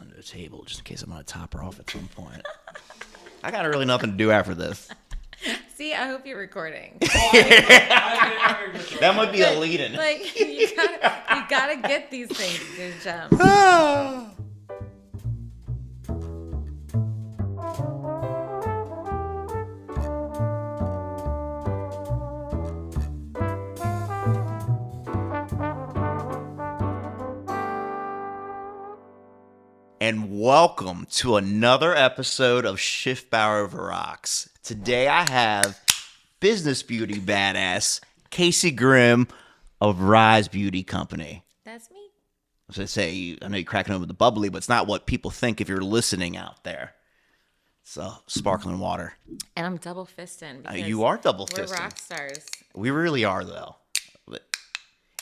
under the table just in case I'm going to top her off at some point. I got really nothing to do after this. See, I hope you're recording. That might be a lead-in. Like, you gotta get these things, good job. And welcome to another episode of Schiffbauer Over Rocks. Today I have business beauty badass Casey Grimm of Rise Beauty Company. That's me. I was going to say, I know you're cracking open the bubbly, but it's not what people think if you're listening out there. It's sparkling water. And I'm double fisting. You are double fisting. We're rock stars. We really are, though.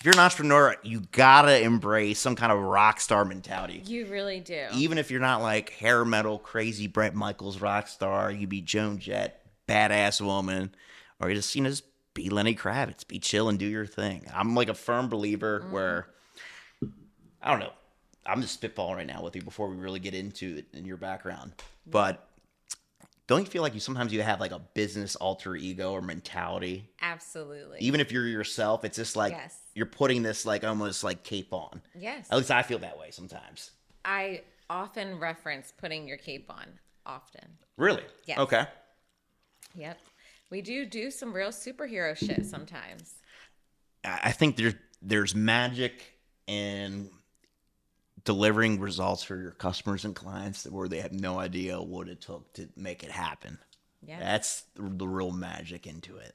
If you're an entrepreneur, you gotta embrace some kind of rock star mentality. You really do. Even if you're not like hair metal, crazy Brett Michaels rock star, you be Joan Jett, badass woman, or you just be Lenny Kravitz, be chill and do your thing. I'm like a firm believer where, I don't know, I'm just spitballing right now with you before we really get into it in your background. But don't you feel like sometimes you have like a business alter ego or mentality? Absolutely. Even if you're yourself, it's just like you're putting this like almost like cape on. Yes. At least I feel that way sometimes. I often reference putting your cape on. Often. Really? Yes. Okay. Yep. We do some real superhero shit sometimes. I think there's magic in delivering results for your customers and clients where they have no idea what it took to make it happen. Yeah. That's the real magic into it.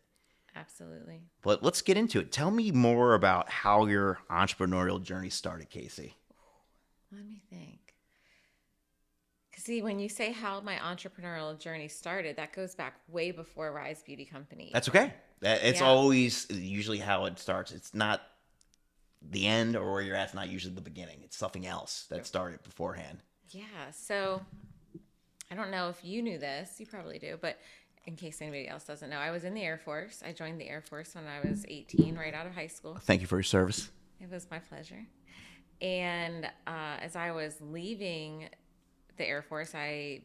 Absolutely. But let's get into it. Tell me more about how your entrepreneurial journey started, Casey. Let me think. Because see, when you say how my entrepreneurial journey started, that goes back way before Rise Beauty Company. That's okay. It's always usually how it starts. It's not the end or where you're at. It's not usually the beginning. It's something else that started beforehand. Yeah. So I don't know if you knew this. You probably do. But in case anybody else doesn't know, I was in the Air Force. I joined the Air Force when I was 18, right out of high school. Thank you for your service. It was my pleasure. And as I was leaving the Air Force, I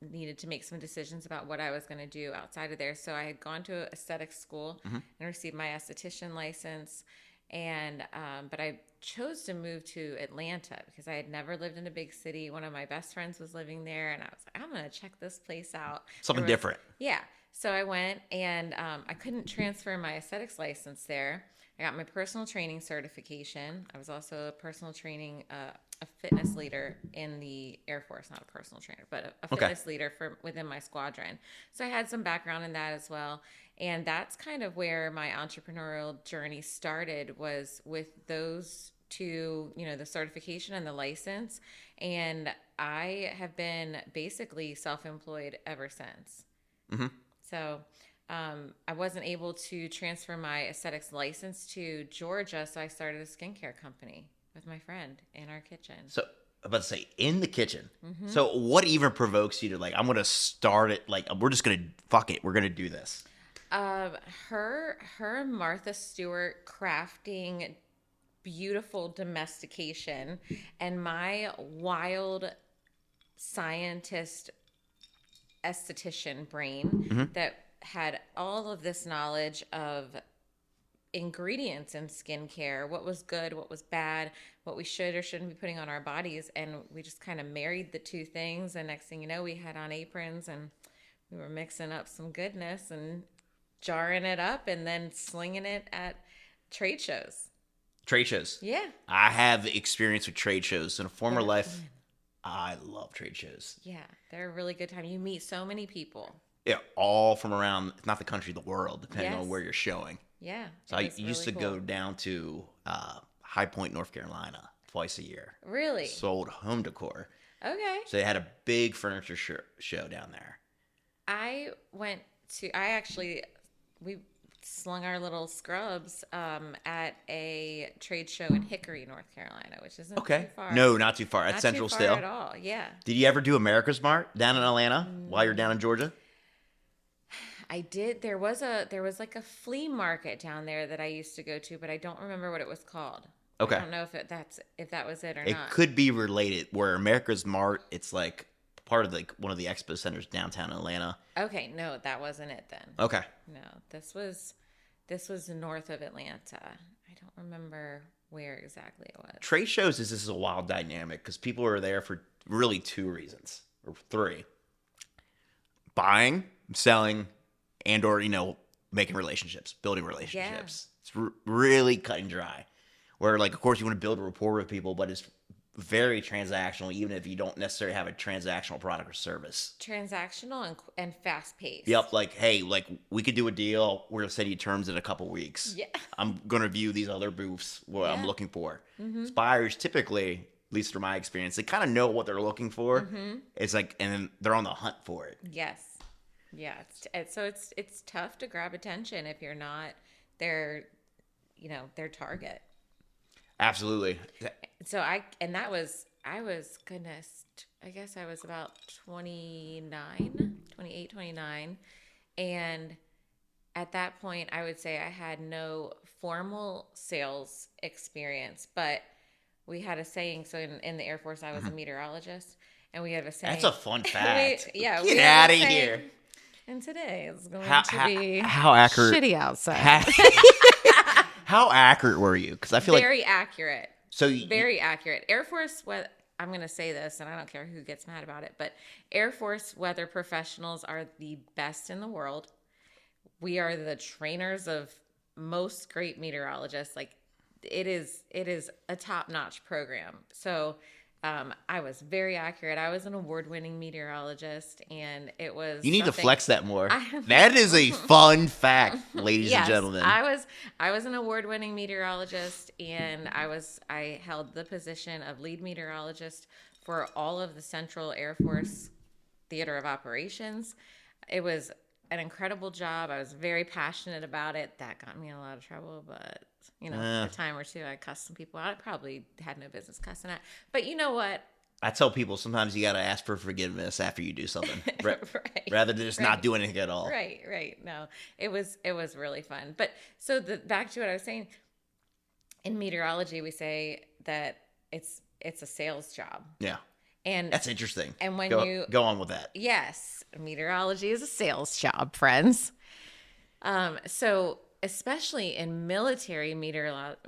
needed to make some decisions about what I was going to do outside of there. So I had gone to aesthetics school and received my esthetician license. And but I chose to move to Atlanta because I had never lived in a big city. One of my best friends was living there, and I was like, I'm going to check this place out. Something different. Yeah. So I went, and I couldn't transfer my aesthetics license there. I got my personal training certification. I was also a personal training, a fitness leader in the Air Force, not a personal trainer, but a fitness leader within my squadron. So I had some background in that as well. And that's kind of where my entrepreneurial journey started, was with those two, the certification and the license. And I have been basically self-employed ever since. Mm-hmm. So I wasn't able to transfer my aesthetics license to Georgia, so I started a skincare company with my friend in our kitchen. So I'm about to say, in the kitchen. Mm-hmm. So what even provokes you to like, I'm going to start it, like, we're just going to, fuck it, we're going to do this? Her and Martha Stewart crafting beautiful domestication, and my wild scientist esthetician brain that had all of this knowledge of ingredients in skincare, what was good, what was bad, what we should or shouldn't be putting on our bodies. And we just kind of married the two things. And next thing you know, we had on aprons and we were mixing up some goodness and jarring it up and then slinging it at trade shows. Trade shows? Yeah. I have experience with trade shows. In a former life, I love trade shows. Yeah, they're a really good time. You meet so many people. Yeah, all from around, not the country, the world, depending on where you're showing. Yeah. So I used to go down to High Point, North Carolina, twice a year. Really? Sold home decor. Okay. So they had a big furniture show down there. We slung our little scrubs at a trade show in Hickory, North Carolina, which isn't too far. No, not too far. At Central still. Not too far at all, yeah. Did you ever do America's Mart down in Atlanta while you're down in Georgia? I did. There was like a flea market down there that I used to go to, but I don't remember what it was called. Okay. I don't know if that was it or It not. could be related. Where America's Mart, it's like part of like one of the expo centers downtown Atlanta. Okay, no, that wasn't it then. Okay. No, this was north of Atlanta. I don't remember where exactly it was. Trade shows is a wild dynamic because people are there for really two reasons or three: buying, selling, and or making relationships, building relationships. It's really cut and dry. Where like of course you want to build a rapport with people, but it's very transactional, even if you don't necessarily have a transactional product or service. Transactional and fast paced. Yep, like hey, like we could do a deal. We're gonna send you terms in a couple weeks. Yeah. I'm gonna view these other booths what I'm looking for. Mm-hmm. Buyers typically, at least from my experience, they kind of know what they're looking for. Mm-hmm. It's like, and then they're on the hunt for it. Yes. Yeah. It's tough to grab attention if you're not their target. Absolutely. So I was goodness, I guess I was about 28, 29. And at that point, I would say I had no formal sales experience, but we had a saying. So in the Air Force, I was a meteorologist, and we had a saying. That's a fun fact. Get out of here. And today is going to be how accurate? shitty outside. How accurate were you? Because I feel very accurate. So very accurate. Air Force weather. I'm going to say this, and I don't care who gets mad about it, but Air Force weather professionals are the best in the world. We are the trainers of most great meteorologists. Like it is a top-notch program. So I was very accurate. I was an award-winning meteorologist, and it was. You need to flex that more. That is a fun fact, ladies and gentlemen. I was an award-winning meteorologist, and I held the position of lead meteorologist for all of the Central Air Force Theater of Operations. It was an incredible job. I was very passionate about it. That got me in a lot of trouble, but a time or two I cussed some people out. I probably had no business cussing out. But you know what? I tell people sometimes you got to ask for forgiveness after you do something, right. rather than just not doing anything at all. Right. No, it was really fun. But so back to what I was saying. In meteorology, we say that it's a sales job. Yeah. And that's interesting. And when you go on with that. Yes, meteorology is a sales job, friends. So especially in military meteorology,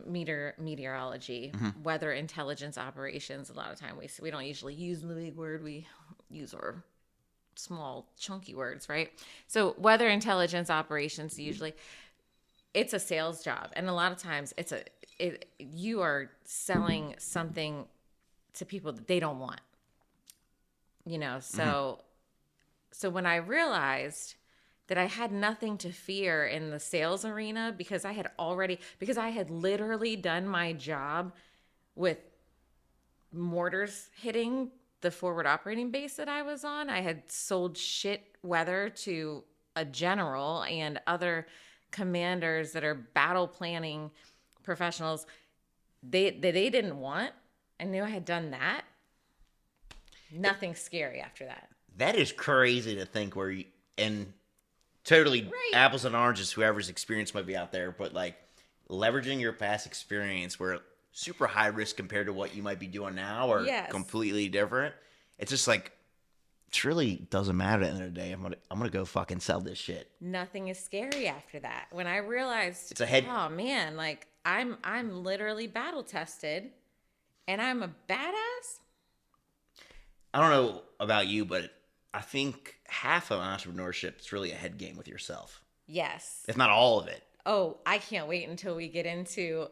weather intelligence operations, a lot of time we don't usually use the big word. We use our small chunky words, right? So weather intelligence operations, usually it's a sales job. And a lot of times you are selling something to people that they don't want. So when I realized that I had nothing to fear in the sales arena because I had literally done my job with mortars hitting the forward operating base that I was on. I had sold shit weather to a general and other commanders that are battle planning professionals. They didn't want. I knew I had done that. Nothing scary after that. That is crazy to think and totally right. Apples and oranges, whoever's experience might be out there, but like leveraging your past experience where super high risk compared to what you might be doing now or completely different. It's just like, it really doesn't matter at the end of the day. I'm gonna go fucking sell this shit. Nothing is scary after that. When I realized, oh man, like I'm literally battle tested and I'm a badass. I don't know about you, but I think half of entrepreneurship is really a head game with yourself. Yes. If not all of it. Oh, I can't wait until we get into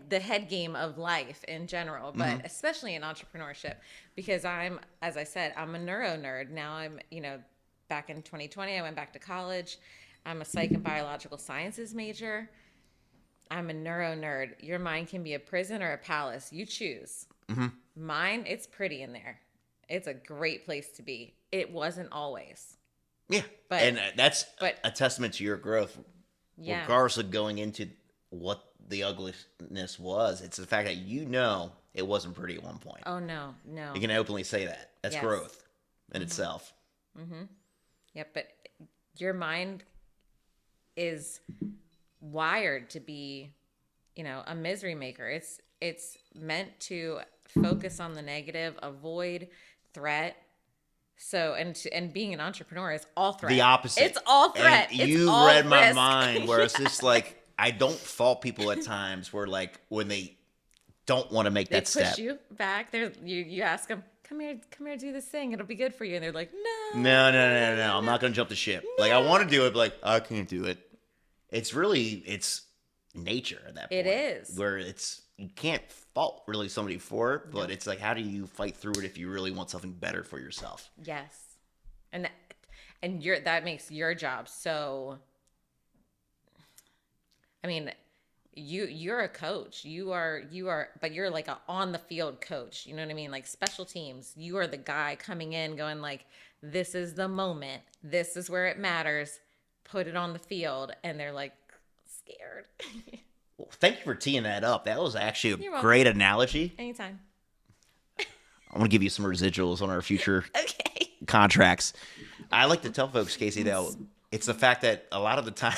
the head game of life in general, but especially in entrepreneurship, because as I said, I'm a neuro nerd. Now I'm, back in 2020, I went back to college. I'm a psych and biological sciences major. I'm a neuro nerd. Your mind can be a prison or a palace. You choose. Mine, it's pretty in there. It's a great place to be. It wasn't always. Yeah. And that's a testament to your growth. Yeah. Regardless of going into what the ugliness was, it's the fact that it wasn't pretty at one point. Oh, no. You can openly say that. That's growth in itself. Yep, but your mind is wired to be a misery maker. It's meant to focus on the negative, avoid threat. So, and being an entrepreneur is all threat. The opposite. It's all threat. And it's you all read my risk. mind where it's just like, I don't fault people at times where like when they don't want to make that They push step. you back. You ask them, come here, do this thing. It'll be good for you. And they're like, no. No. I'm not going to jump the ship. No. Like I want to do it, but like I can't do it. It's nature at that point. It is. Where you can't fault really somebody for it, but it's like, how do you fight through it if you really want something better for yourself? Yes. And that makes your job so, I mean, you're a coach. You are, but you're like a on the field coach. You know what I mean? Like special teams. You are the guy coming in going like, this is the moment. This is where it matters. Put it on the field. And they're like scared. Well, thank you for teeing that up. That was actually You're a welcome. great analogy. Anytime. I'm going to give you some residuals on our future Okay. contracts. I like to tell folks, Casey, though, it's the fact that a lot of the time,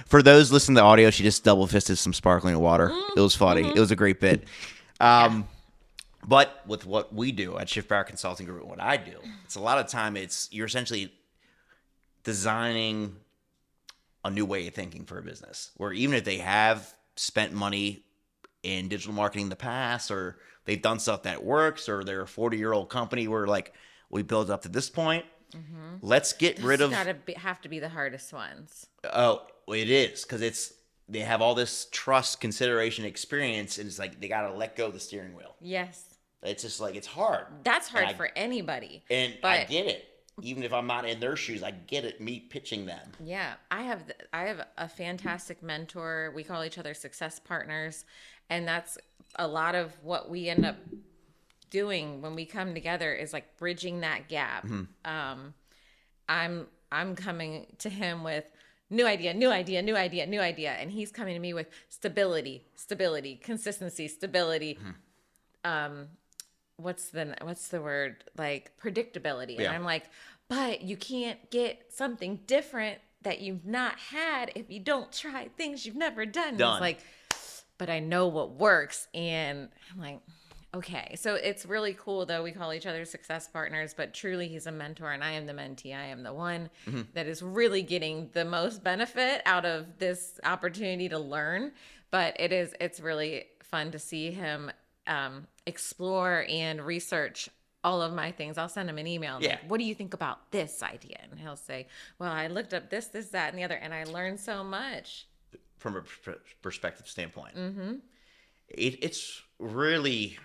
for those listening to the audio, she just double fisted some sparkling water. It was funny. It was a great bit. But with what we do at Schiffbauer Consulting Group, what I do, it's a lot of time you're essentially designing a new way of thinking for a business, where even if they have spent money in digital marketing in the past, or they've done stuff that works, or they're a 40-year-old company where like we built up to this point, let's get rid of. Have to be the hardest ones. Oh, it is, because they have all this trust, consideration, experience, and it's like they got to let go of the steering wheel. Yes. It's just like it's hard. That's hard for anybody. And I get it. Even if I'm not in their shoes, I get it. Me pitching them. Yeah, I have a fantastic mentor. We call each other success partners, and that's a lot of what we end up doing when we come together is like bridging that gap. I'm coming to him with new idea, and he's coming to me with stability, consistency, stability. What's the word? Like predictability. Yeah. And I'm like, but you can't get something different that you've not had if you don't try things you've never done. It's like, but I know what works. And I'm like, okay. So it's really cool though. We call each other success partners, but truly he's a mentor and I am the mentee. I am the one that is really getting the most benefit out of this opportunity to learn. But it's really fun to see him explore and research all of my things. I'll send him an email. Yeah. Like, what do you think about this idea? And he'll say, well, I looked up this, that, and the other, and I learned so much. From a perspective standpoint. It's really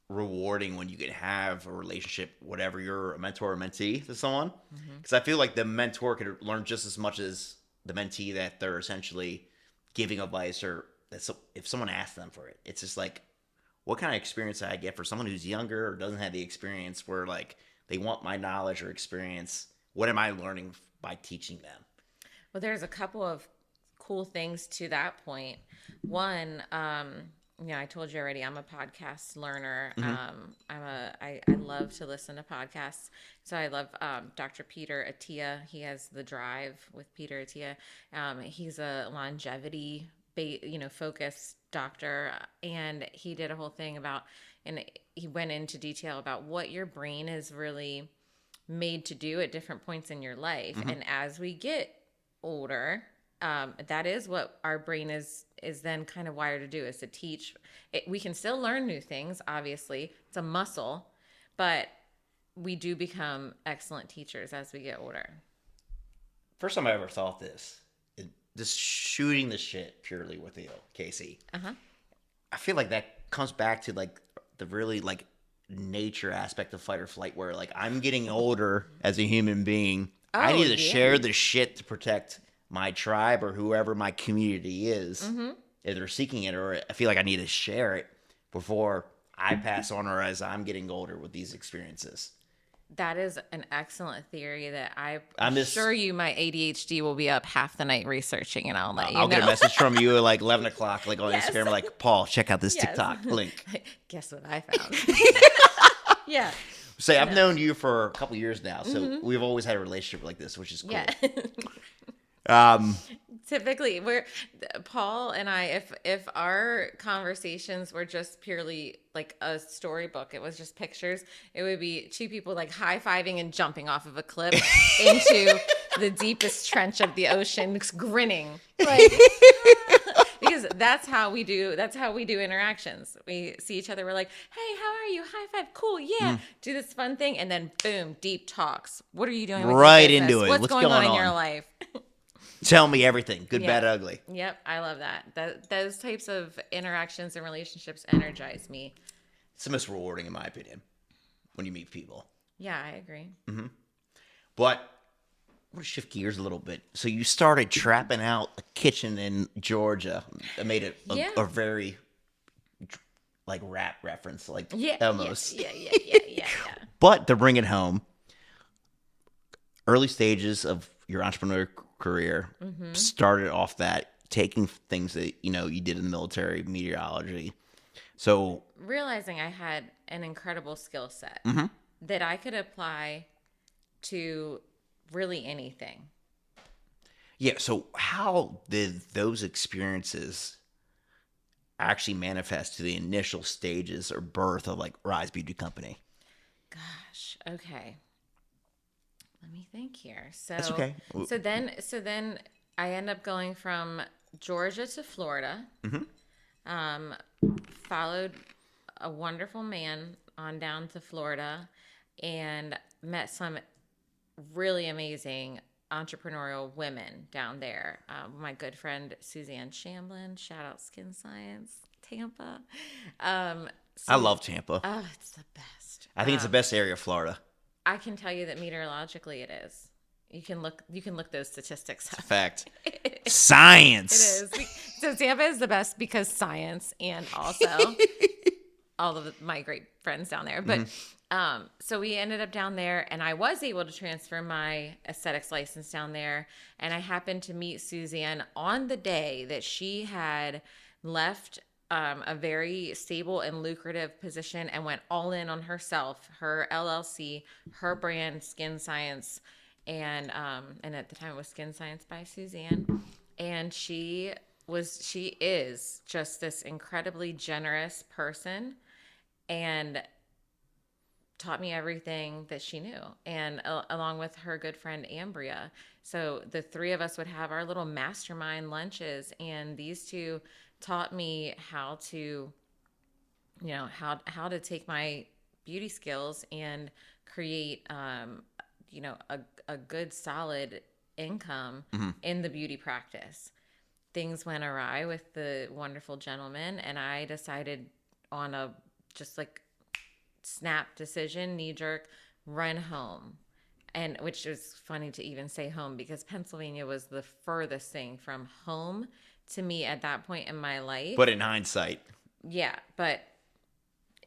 rewarding when you can have a relationship, whatever you're a mentor or mentee to someone. Because I feel like the mentor could learn just as much as the mentee that they're essentially giving advice, or if someone asks them for it. It's just like, what kind of experience I get for someone who's younger or doesn't have the experience where like they want my knowledge or experience? What am I learning by teaching them? Well, there's a couple of cool things to that point. One, I told you already, I'm a podcast learner. I love to listen to podcasts. So I love Dr. Peter Attia. He has The Drive with Peter Attia. He's a longevity focused doctor, and he did a whole thing about, and he went into detail about what your brain is really made to do at different points in your life. And as we get older, that is what our brain is then kind of wired to do, is to teach. We can still learn new things, obviously. It's a muscle, but we do become excellent teachers as we get older. First time I ever thought this, just shooting the shit purely with you, Casey. I feel like that comes back to like the really like nature aspect of fight or flight, where like I'm getting older as a human being. I need to share the shit to protect my tribe or whoever my community is. If they're seeking it, or I feel like I need to share it before I pass on, or as I'm getting older with these experiences. That is an excellent theory that I'm sure you, my ADHD will be up half the night researching, and I'll let you know. I'll get a message from you at like 11 o'clock, like on Instagram, like, Paul, check out this TikTok link. Guess what I found? Yeah. Say, I've known you for a couple years now, so we've always had a relationship like this, which is cool. Yeah. Typically, we're Paul and I. If our conversations were just purely like a storybook, it was just pictures. It would be two people like high fiving and jumping off of a cliff into the deepest trench of the ocean, grinning. Like, because that's how we do. That's how we do interactions. We see each other. We're like, "Hey, how are you? High five, cool, yeah." Do this fun thing, and then boom, deep talks. What are you doing? With Right your business? into it. What's going on in your life? Tell me everything, good, Yeah. bad, ugly. Yep, I love that. Those types of interactions and relationships energize me. It's the most rewarding, in my opinion, when you meet people. Yeah, I agree. But I want to shift gears a little bit. So you started trapping out a kitchen in Georgia. I made it a very like rap reference, like almost. Yeah. But to bring it home, early stages of your entrepreneur career started off that taking things that you did in the military, meteorology. So Realizing I had an incredible skill set that I could apply to really anything. yeah, so how did those experiences actually manifest to the initial stages or birth of like Rise Beauty Company? Gosh, okay. Let me think here. So That's okay. So then I end up going from Georgia to Florida. Followed a wonderful man on down to Florida and met some really amazing entrepreneurial women down there. My good friend Suzanne Shamblin, shout out Skin Science, Tampa. I love Tampa. Oh, it's the best. I think it's the best area of Florida. I can tell you that meteorologically it is. You can look those statistics up. Fact. Science. It is. So Tampa is the best because science and also all of my great friends down there. But so we ended up down there and I was able to transfer my aesthetics license down there. And I happened to meet Suzanne on the day that she had left a very stable and lucrative position and went all in on herself, her LLC, her brand, Skin Science. And at the time it was Skin Science by Suzanne. And she is just this incredibly generous person and taught me everything that she knew. And along with her good friend Ambria. So the three of us would have our little mastermind lunches, and these two taught me how to take my beauty skills and create a good solid income in the beauty practice. Things went awry with the wonderful gentleman, and I decided on a just like snap decision, knee jerk, run home. And which is funny to even say home because Pennsylvania was the furthest thing from home to me at that point in my life. But in hindsight. Yeah, but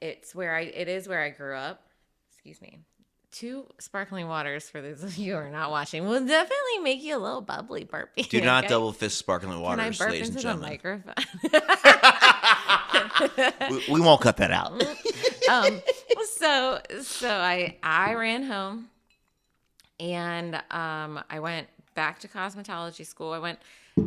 it is where I grew up. Excuse me. 2 sparkling waters for those of you who are not watching will definitely make you a little bubbly burpy. Do not double fist sparkling Can I waters, burp ladies and into the gentlemen. microphone? We won't cut that out. So I ran home and I went back to cosmetology school.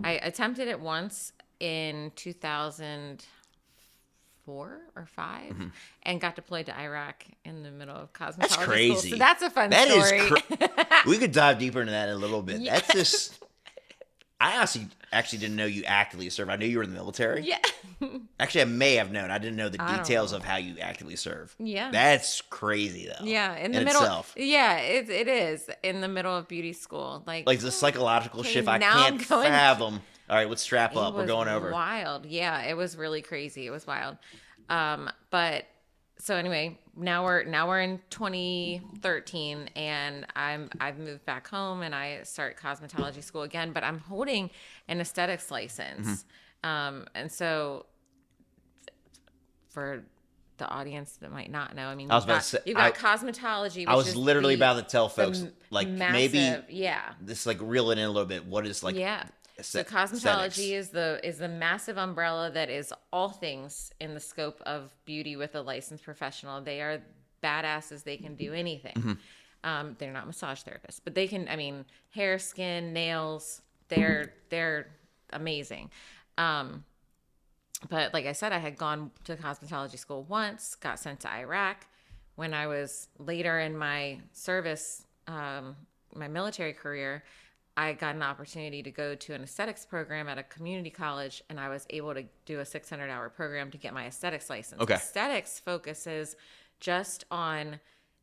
I attempted it once in 2004 or 5 and got deployed to Iraq in the middle of cosmetology That's crazy. school. So that's a fun That story. is we could dive deeper into that in a little bit. Yeah. That's just I actually didn't know you actively served. I knew you were in the military. Yeah. Actually, I may have known. I didn't know the I don't details know. of how you actively serve. Yeah. That's crazy though. Yeah, in the in middle. itself. Yeah, it is in the middle of beauty school. Like Like the psychological okay, shift I now I'm can't going- fathom. All right, let's strap it up. We're was going over. Wild. Yeah, it was really crazy. It was wild. But so anyway, now we're in 2013 and I've moved back home and I start cosmetology school again, but I'm holding an aesthetics license. And so for the audience that might not know, I mean, I was about to say, you've got cosmetology. Which I was is literally the- about to tell folks, the like massive, maybe yeah. this like reel it in a little bit. What is like Yeah. So aesthetics? cosmetology is the massive umbrella that is all things in the scope of beauty with a licensed professional. They are badasses. They can do anything. They're not massage therapists, but they can, I mean, hair, skin, nails, they're amazing. But like I said, I had gone to cosmetology school once, got sent to Iraq. When I was later in my service, my military career, I got an opportunity to go to an aesthetics program at a community college, and I was able to do a 600-hour program to get my aesthetics license. Okay. Aesthetics focuses just on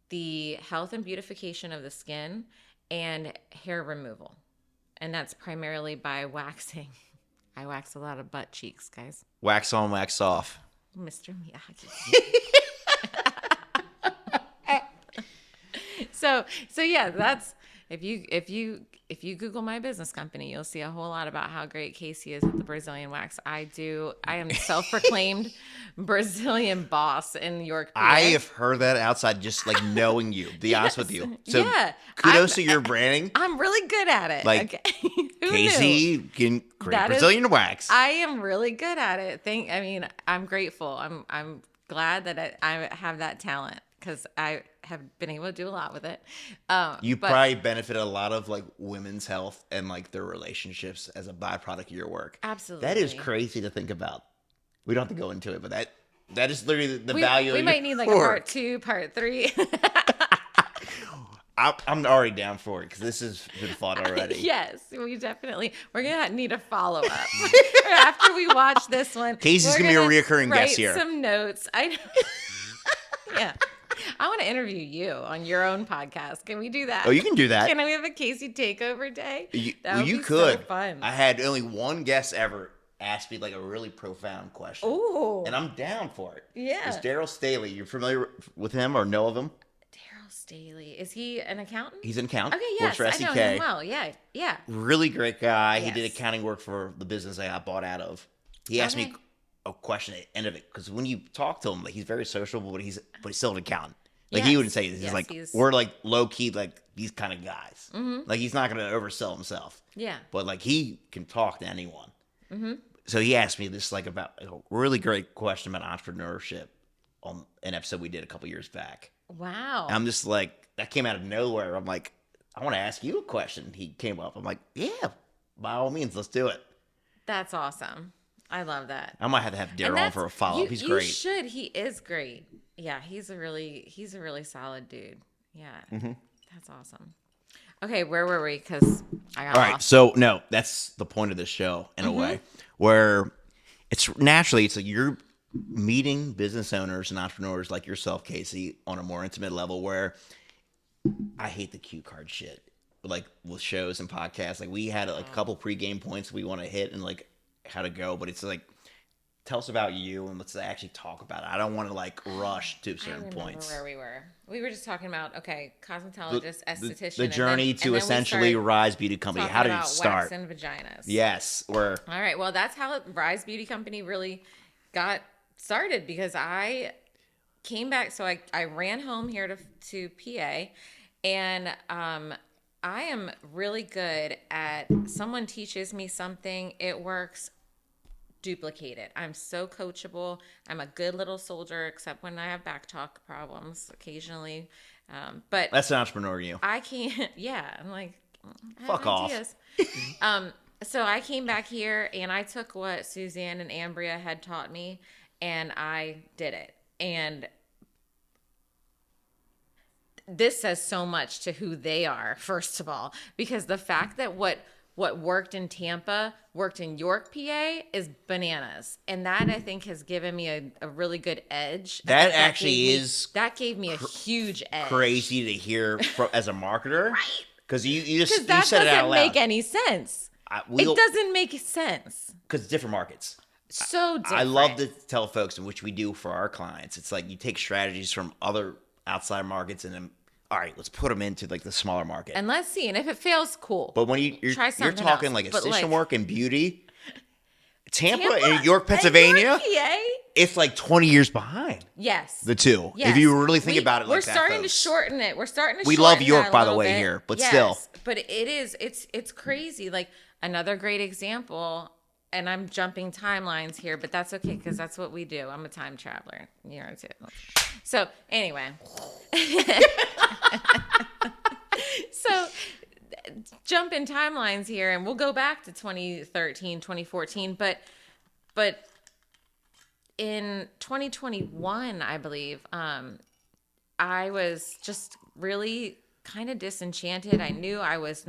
the health and beautification of the skin and hair removal. And that's primarily by waxing. I wax a lot of butt cheeks, guys. Wax on, wax off. Mr. Miyagi. So yeah, that's if you Google my business company, you'll see a whole lot about how great Casey is at the Brazilian wax. I am self-proclaimed Brazilian boss in York, PA. I have heard that outside just like knowing you, to be honest with you. So yeah, kudos to your branding. I'm really good at it. Like, okay. Who Casey knew? can create That Brazilian wax. I am really good at it. I'm grateful. I'm glad that I have that talent, because I have been able to do a lot with it. But probably benefited a lot of like women's health and like their relationships as a byproduct of your work. Absolutely. That is crazy to think about. We don't have to go into it, but that is literally the value. We of might need like a part 2, part 3. I'm already down for it because this has been fun already. Yes, we're gonna need a follow up after we watch this one. Casey's gonna be a reoccurring guest here. Some notes. Yeah. I want to interview you on your own podcast. Can we do that? Oh, you can do that. Can we have a Casey takeover day? That would you be could. So fun. I had only one guest ever ask me like a really profound question. Ooh. And I'm down for it. Yeah. It's Daryl Staley. You're familiar with him or know of him? Daryl Staley. Is he an accountant? He's an accountant. Okay, yes. Works for I know SEK. him well. Yeah. Really great guy. Yes. He did accounting work for the business I got bought out of. He asked me a question at the end of it because when you talk to him, like he's very sociable, but he's still an accountant. Like he wouldn't say this. He's like, we're like low key, like these kind of guys. Mm-hmm. Like he's not going to oversell himself. Yeah. But like he can talk to anyone. Mm-hmm. So he asked me this like about a really great question about entrepreneurship on an episode we did a couple years back. Wow. And I'm just like, that came out of nowhere. I'm like, I want to ask you a question. He came up. I'm like, yeah, by all means, let's do it. That's awesome. I love that. I might have to have Daryl on for a follow-up. He's great. You should. He is great. Yeah, he's a really solid dude. Yeah, That's awesome. Okay, where were we? Because I got all right. lost. So no, that's the point of this show in a way, where it's like you're meeting business owners and entrepreneurs like yourself, Casey, on a more intimate level. Where I hate the cue card shit, like with shows and podcasts. Like we had like a couple pregame points we want to hit and like how to go, but it's like, tell us about you and let's actually talk about it. I don't want to like rush to certain points. Where we were. We were just talking about cosmetologist, esthetician, the journey to essentially Rise Beauty Company. How did it start? Wax and vaginas. Yes, all right. Well, that's how Rise Beauty Company really got started, because I came back. So I ran home here to PA, and I am really good at someone teaches me something, it works. Duplicate it. I'm so coachable. I'm a good little soldier, except when I have back talk problems occasionally. But that's an entrepreneur, you. I can't. Yeah, I'm like, fuck off. So I came back here and I took what Suzanne and Ambria had taught me, and I did it. And this says so much to who they are, first of all, because the fact that what worked in Tampa worked in York, PA is bananas. And that, I think, has given me a really good edge. That gave me a huge edge. Crazy to hear as a marketer. Right. Because you said it out loud. That doesn't make any sense. It doesn't make sense. Because it's different markets. So different. I love to tell folks, in which we do for our clients, it's like you take strategies from other outside markets and then, all right, let's put them into like the smaller market. And let's see. And if it fails, cool. But when you're talking else. Like esthetician work and beauty, Tampa and York, Pennsylvania, it's like 20 years behind. Yes. The two. Yes. If you really think about it like that. We're starting to shorten it. We love York, by the way, here, but still. But it's crazy. Like another great example, and I'm jumping timelines here, but that's okay because that's what we do. I'm a time traveler. You know, too. So anyway. So jump in timelines here, and we'll go back to 2013, 2014, but in 2021, I believe, I was just really kind of disenchanted. I knew I was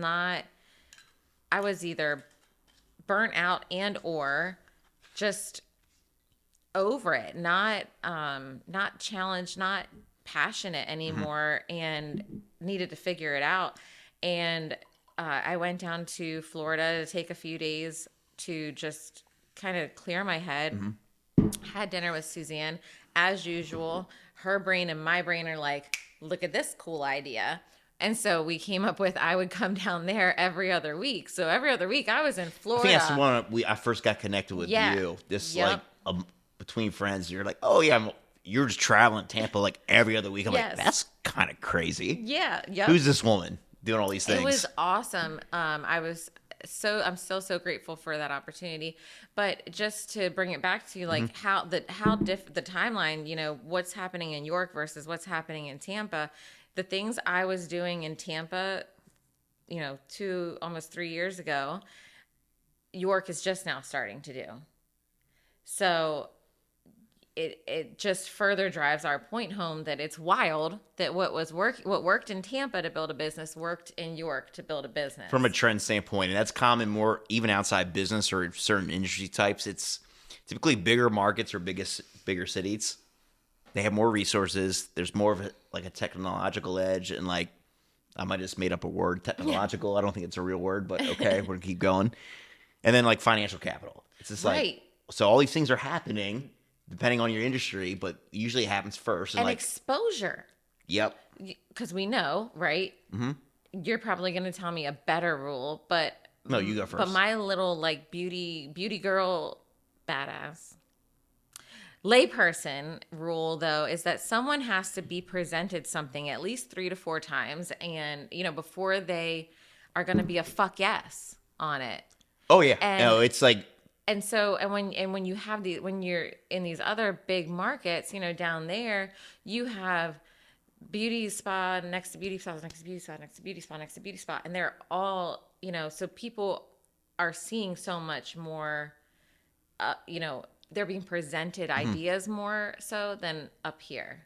either burnt out and or just over it, not challenged, not passionate anymore, and needed to figure it out. And I went down to Florida to take a few days to just kind of clear my head. Had dinner with Suzanne as usual. Her brain and my brain are like, look at this cool idea. And so we came up with, I would come down there every other week. So every other week I was in Florida. I think that's the one I first got connected with you. This like between friends, you're like, oh yeah, you're just traveling Tampa like every other week. I'm like, that's kind of crazy. Yeah. Yep. Who's this woman doing all these things? It was awesome. I'm still so grateful for that opportunity. But just to bring it back to like the timeline, you know, what's happening in York versus what's happening in Tampa. The things I was doing in Tampa, you know, almost 3 years ago, York is just now starting to do. So it just further drives our point home that it's wild that what worked in Tampa to build a business worked in York to build a business. From a trend standpoint, and that's common more even outside business or certain industry types. It's typically bigger markets or bigger cities. They have more resources. There's more of a technological edge, and like I might have just made up a word, technological. I don't think it's a real word, but okay, we're gonna keep going. And then like financial capital. It's just like so all these things are happening depending on your industry, but usually it happens first. And like exposure. Yep. Because we know, right? Mm-hmm. You're probably going to tell me a better rule, but no, you go first. But my little like beauty girl badass layperson rule though is that someone has to be presented something at least 3 to 4 times, and you know, before they are going to be a fuck yes on it. Oh yeah. No, it's like. And so, when you have when you're in these other big markets, you know, down there, you have beauty spa next to beauty spa, next to beauty spa, next to beauty spa, next to beauty spa. And they're all, you know, so people are seeing so much more, you know, they're being presented ideas more so than up here.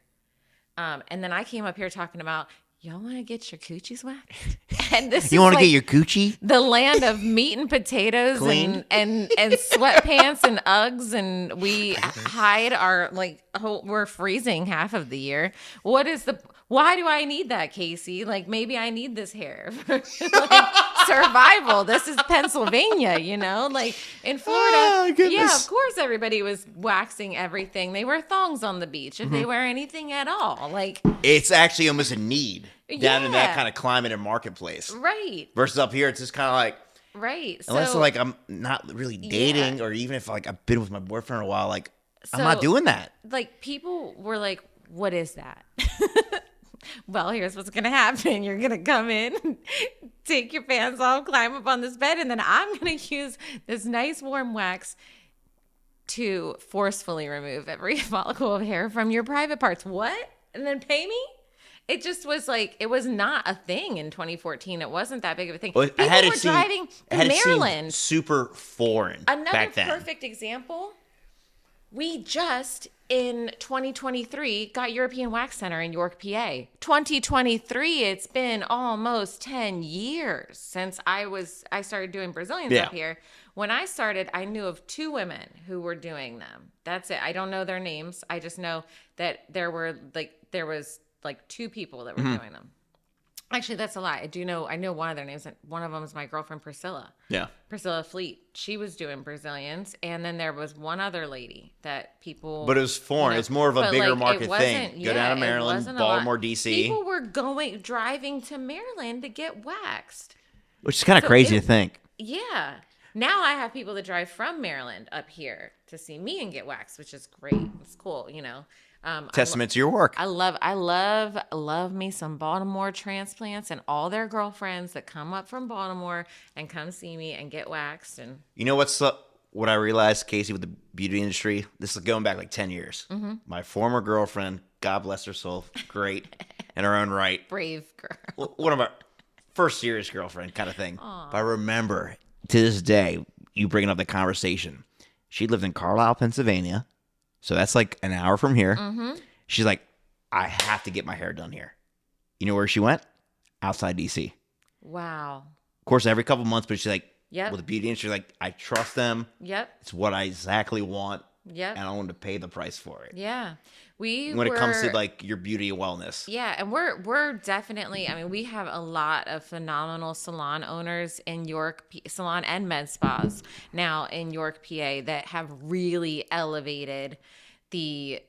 And then I came up here talking about, y'all want to get your coochies waxed? And this you want to get your coochie? The land of meat and potatoes and sweatpants and Uggs, and we hide our we're freezing half of the year. Why do I need that, Casey? Like maybe I need this hair for survival. This is Pennsylvania, you know, like in Florida. Yeah, of course everybody was waxing everything. They wear thongs on the beach if they wear anything at all. Like it's actually almost a need down in that kind of climate and marketplace. Right. Versus up here, it's just kind of like unless like I'm not really dating or even if like I've been with my boyfriend a while, like I'm not doing that. Like people were like, what is that? Well, here's what's going to happen. You're going to come in, take your pants off, climb up on this bed, and then I'm going to use this nice warm wax to forcefully remove every follicle of hair from your private parts. What? And then pay me? It just was like, it was not a thing in 2014. It wasn't that big of a thing. Well, People were driving to Maryland. Super foreign back then. Another perfect example. We just, in 2023, got European Wax Center in York, PA. 2023, it's been almost 10 years since I started doing Brazilians up here. When I started, I knew of 2 women who were doing them. That's it. I don't know their names. I just know that there was 2 people that were doing them. Actually, that's a lie. I know one of their names. One of them is my girlfriend, Priscilla. Yeah. Priscilla Fleet. She was doing Brazilians. And then there was one other lady that people... But it was foreign. You know, it's more of a bigger market thing. Go down to Maryland, Baltimore, D.C. People were driving to Maryland to get waxed. Which is kind of crazy to think. Yeah. Now I have people that drive from Maryland up here to see me and get waxed, which is great. It's cool, you know. Testament to your work. I love me some Baltimore transplants and all their girlfriends that come up from Baltimore and come see me and get waxed. And you know what I realized, Casey, with the beauty industry? This is going back like 10 years. Mm-hmm. My former girlfriend, God bless her soul, great in her own right. Brave girl. One of our first serious girlfriend kind of thing. Aw. But I remember to this day, you bringing up the conversation. She lived in Carlisle, Pennsylvania. So that's like an hour from here. Mm-hmm. She's like, I have to get my hair done here. You know where she went? Outside DC. Wow. Of course, every couple months, but she's like, Yep. with the beauty industry, like, I trust them. Yep. It's what I exactly want. Yep. And I want to pay the price for it. Yeah. When it comes to like your beauty and wellness. Yeah, and we're definitely, I mean, we have a lot of phenomenal salon owners in York, salon and med spas now in York, PA, that have really elevated the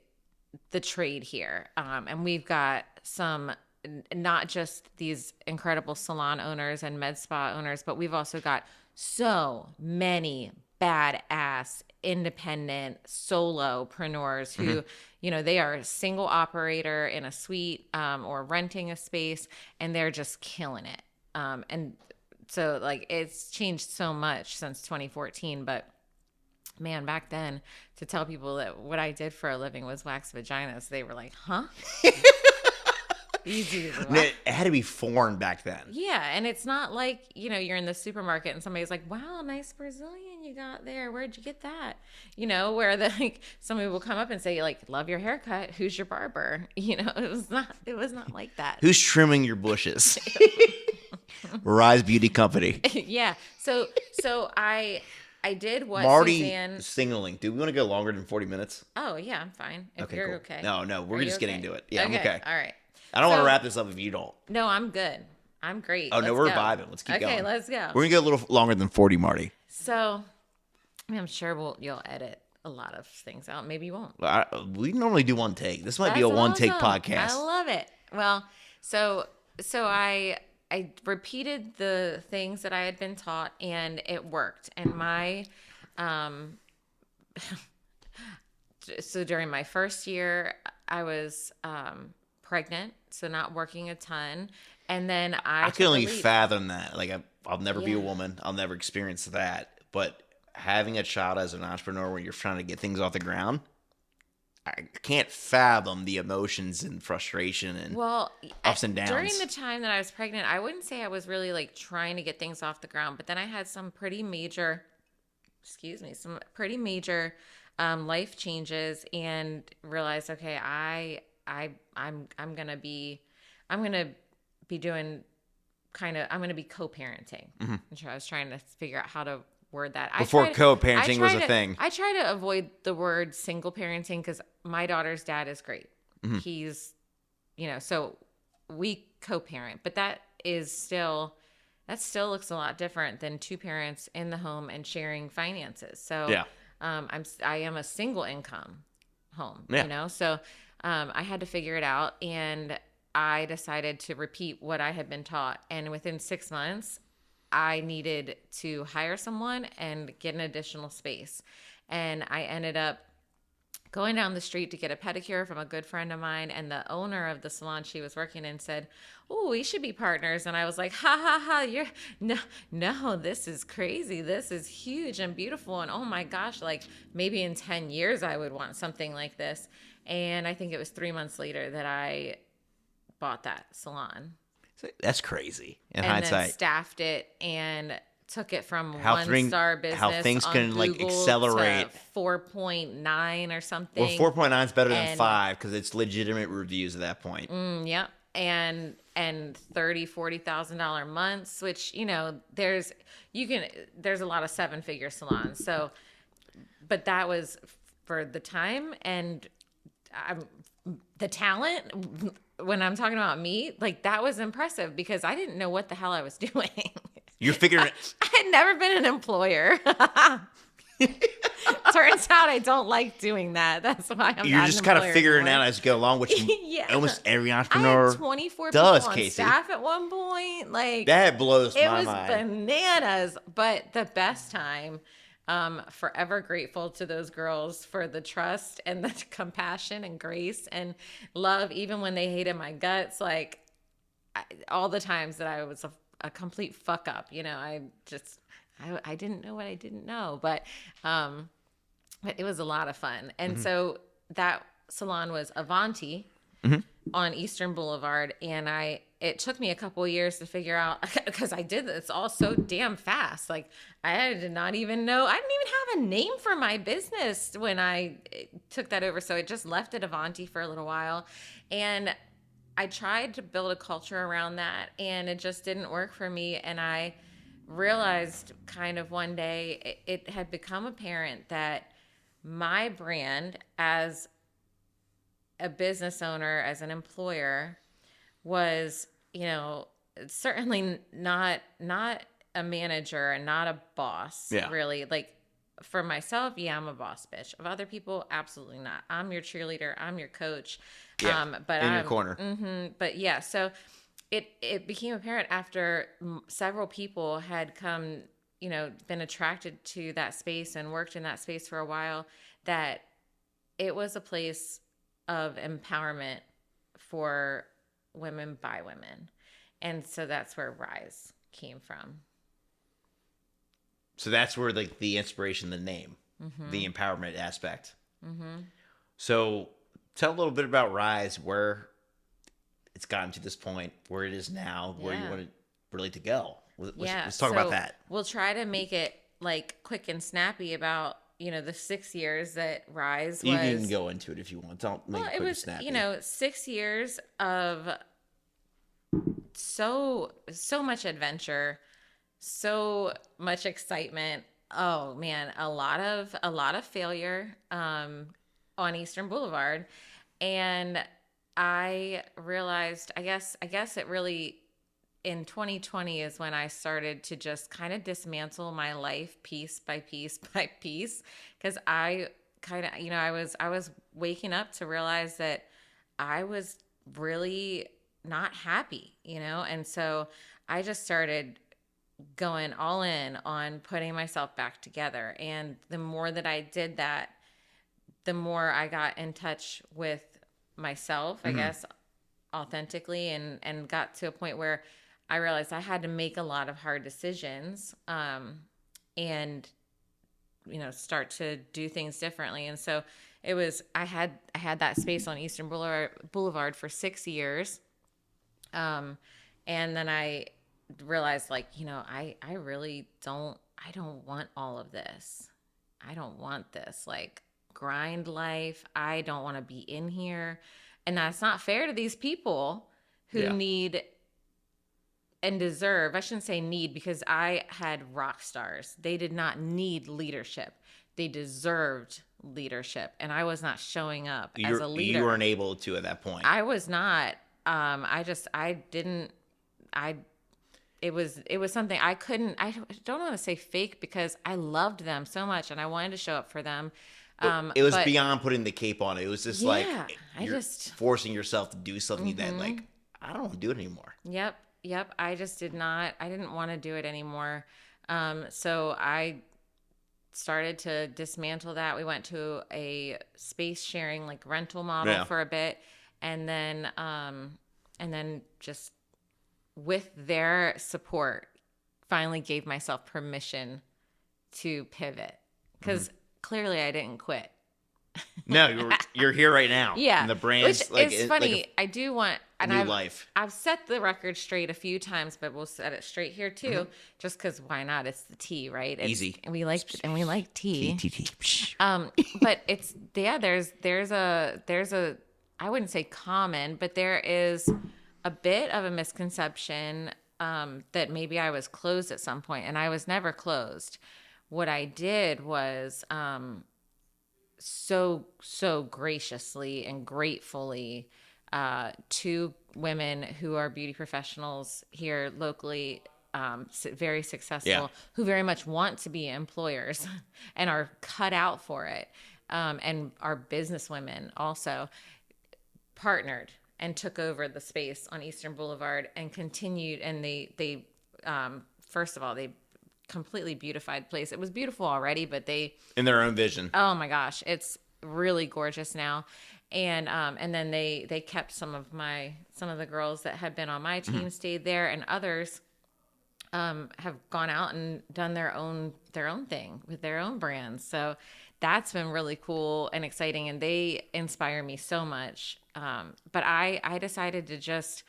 trade here. And we've got some, not just these incredible salon owners and med spa owners, but we've also got so many badass independent solopreneurs who, you know, they are a single operator in a suite or renting a space, and they're just killing it. And so like it's changed so much since 2014, but man, back then to tell people that what I did for a living was wax vaginas, they were like, huh? Easy. It had to be foreign back then. Yeah, and it's not like, you know, you're in the supermarket and somebody's like, wow, nice Brazilian you got there. Where'd you get that? You know, where like somebody will come up and say, like, love your haircut. Who's your barber? You know, it was not like that. Who's trimming your bushes? Rise Beauty Company. Yeah. So I did what Marty Suzanne. signaling. Do we want to go longer than 40 minutes? Oh, yeah, I'm fine. If you're cool. okay. No, we're Are just you getting okay? to it. Yeah, I'm okay. All right. I don't want So- to wrap this up if you don't. No, I'm good. I'm great. Oh, no, Let's we're go. vibing. Let's keep going. Okay, let's go. We're going to go a little longer than 40, Marty. So, I mean, I'm sure you'll edit a lot of things out. Maybe you won't. We normally do one take. This might be a That's one-take awesome. podcast. I love it. Well, so I repeated the things that I had been taught, and it worked. And my so during my first year, I was pregnant, so not working a ton. And then I can only fathom that. Like, I'll never be a woman. I'll never experience that. But having a child as an entrepreneur when you're trying to get things off the ground, I can't fathom the emotions and frustration and ups and downs. During the time that I was pregnant, I wouldn't say I was really like trying to get things off the ground, but then I had some pretty major, life changes, and realized, okay, I'm gonna be co-parenting. Mm-hmm. I was trying to figure out how to word that. Before co-parenting was a thing. I try to avoid the word single parenting because my daughter's dad is great. Mm-hmm. He's, you know, so we co-parent, but that still looks a lot different than two parents in the home and sharing finances. So yeah. I am a single income home, Yeah. you know, so I had to figure it out, and I decided to repeat what I had been taught. And within 6 months, I needed to hire someone and get an additional space. And I ended up going down the street to get a pedicure from a good friend of mine. And the owner of the salon she was working in said, "Oh, we should be partners." And I was like, ha ha ha, no, this is crazy. This is huge and beautiful. And oh my gosh, like maybe in 10 years, I would want something like this. And I think it was 3 months later that I bought that salon. That's crazy in and hindsight. then staffed it and took it from How one-star business how things on can, like, Google accelerate. to 4.9 or something. Well, 4.9 is better than And- 5 because it's legitimate reviews at that point. Yep. And $30,000-$40,000 months, which, you know, there's a lot of 7-figure salons. So, but that was for the time and the talent. When I'm talking about me, like that was impressive because I didn't know what the hell I was doing. You're figuring I had never been an employer. Turns out I don't like doing that. That's why I'm You're not just an kind of employer figuring it anymore. out as you go along, which Yeah. almost every I entrepreneur had 24 does, people on Casey. staff at one point. Like That blows it my was mind. bananas. But the best time, forever grateful to those girls for the trust and the compassion and grace and love, even when they hated my guts. Like all the times that I was a complete fuck up, you know, I didn't know what I didn't know, but it was a lot of fun. And so that salon was Avanti. on Eastern Boulevard, and it took me a couple of years to figure out, because I did this all so damn fast. Like, I did not even know, I didn't even have a name for my business when I took that over. So it just left at Avanti for a little while, and I tried to build a culture around that, and it just didn't work for me. And I realized kind of one day it had become apparent that my brand as a business owner, as an employer, was, certainly not a manager and not a boss. Yeah. Really. Like, for myself, yeah, I'm a boss bitch. Of other people, absolutely not. I'm your cheerleader, I'm your coach. Yeah, but in your corner. But yeah, so it became apparent after several people had come, been attracted to that space and worked in that space for a while, that it was a place of empowerment for women by women. And so that's where Rise came from. So that's where the inspiration, the name, the empowerment aspect. So tell a little bit about Rise, where it's gotten to this point, where it is now, where you want it really to go. Let's talk about that. We'll try to make it like quick and snappy about, the 6 years that Rise was. You can go into it if you want. Don't make it quick and snappy. 6 years of so much adventure, so much excitement. Oh man, a lot of failure on Eastern Boulevard. And I realized, I guess it really, in 2020 is when I started to just kind of dismantle my life piece by piece by piece. Because I kind of, I was waking up to realize that I was really not happy, and so I just started going all in on putting myself back together. And the more that I did that, the more I got in touch with myself, I guess, authentically, and got to a point where I realized I had to make a lot of hard decisions, and start to do things differently. And so it was, I had that space on Eastern Boulevard for 6 years, and then I realized, I really don't want all of this. I don't want this grind life. I don't want to be in here. And that's not fair to these people who need and deserve. I shouldn't say need, because I had rock stars. They did not need leadership. They deserved leadership. And I was not showing up as a leader. You weren't able to at that point. I was not. It was something I don't want to say fake, because I loved them so much and I wanted to show up for them. It was beyond putting the cape on. It was just you're forcing yourself to do something that I don't want to do it anymore. Yep. I just I didn't want to do it anymore. So I started to dismantle that. We went to a space sharing rental model for a bit, and then just with their support, finally gave myself permission to pivot, because clearly I didn't quit. No, you're here right now. Yeah, and the brand's which is funny. I do want life. I've set the record straight a few times, but we'll set it straight here too, just because why not? It's the tea, right? Easy. And we like tea. Tea. But it's there's a I wouldn't say common, but there is a bit of a misconception that maybe I was closed at some point, and I was never closed. What I did was so graciously and gratefully, two women who are beauty professionals here locally, very successful, who very much want to be employers and are cut out for it, and are businesswomen also, partnered and took over the space on Eastern Boulevard and continued. And they first of all, they completely beautified the place. It was beautiful already, but they, in their own vision. Oh my gosh, it's really gorgeous now. And then they kept some of the girls that had been on my team stayed there, and others have gone out and done their own thing with their own brands. So that's been really cool and exciting, and they inspire me so much. But I decided to just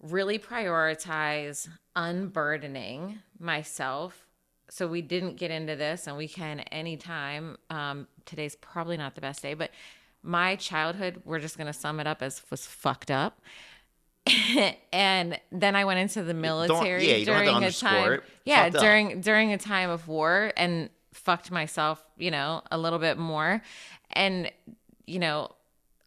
really prioritize unburdening myself. So we didn't get into this, and we can anytime. Today's probably not the best day, but my childhood, we're just going to sum it up as was fucked up. And then I went into the military you don't have to during a underscore time. it. Yeah, Fucked up. during a time of war, and fucked myself, a little bit more. And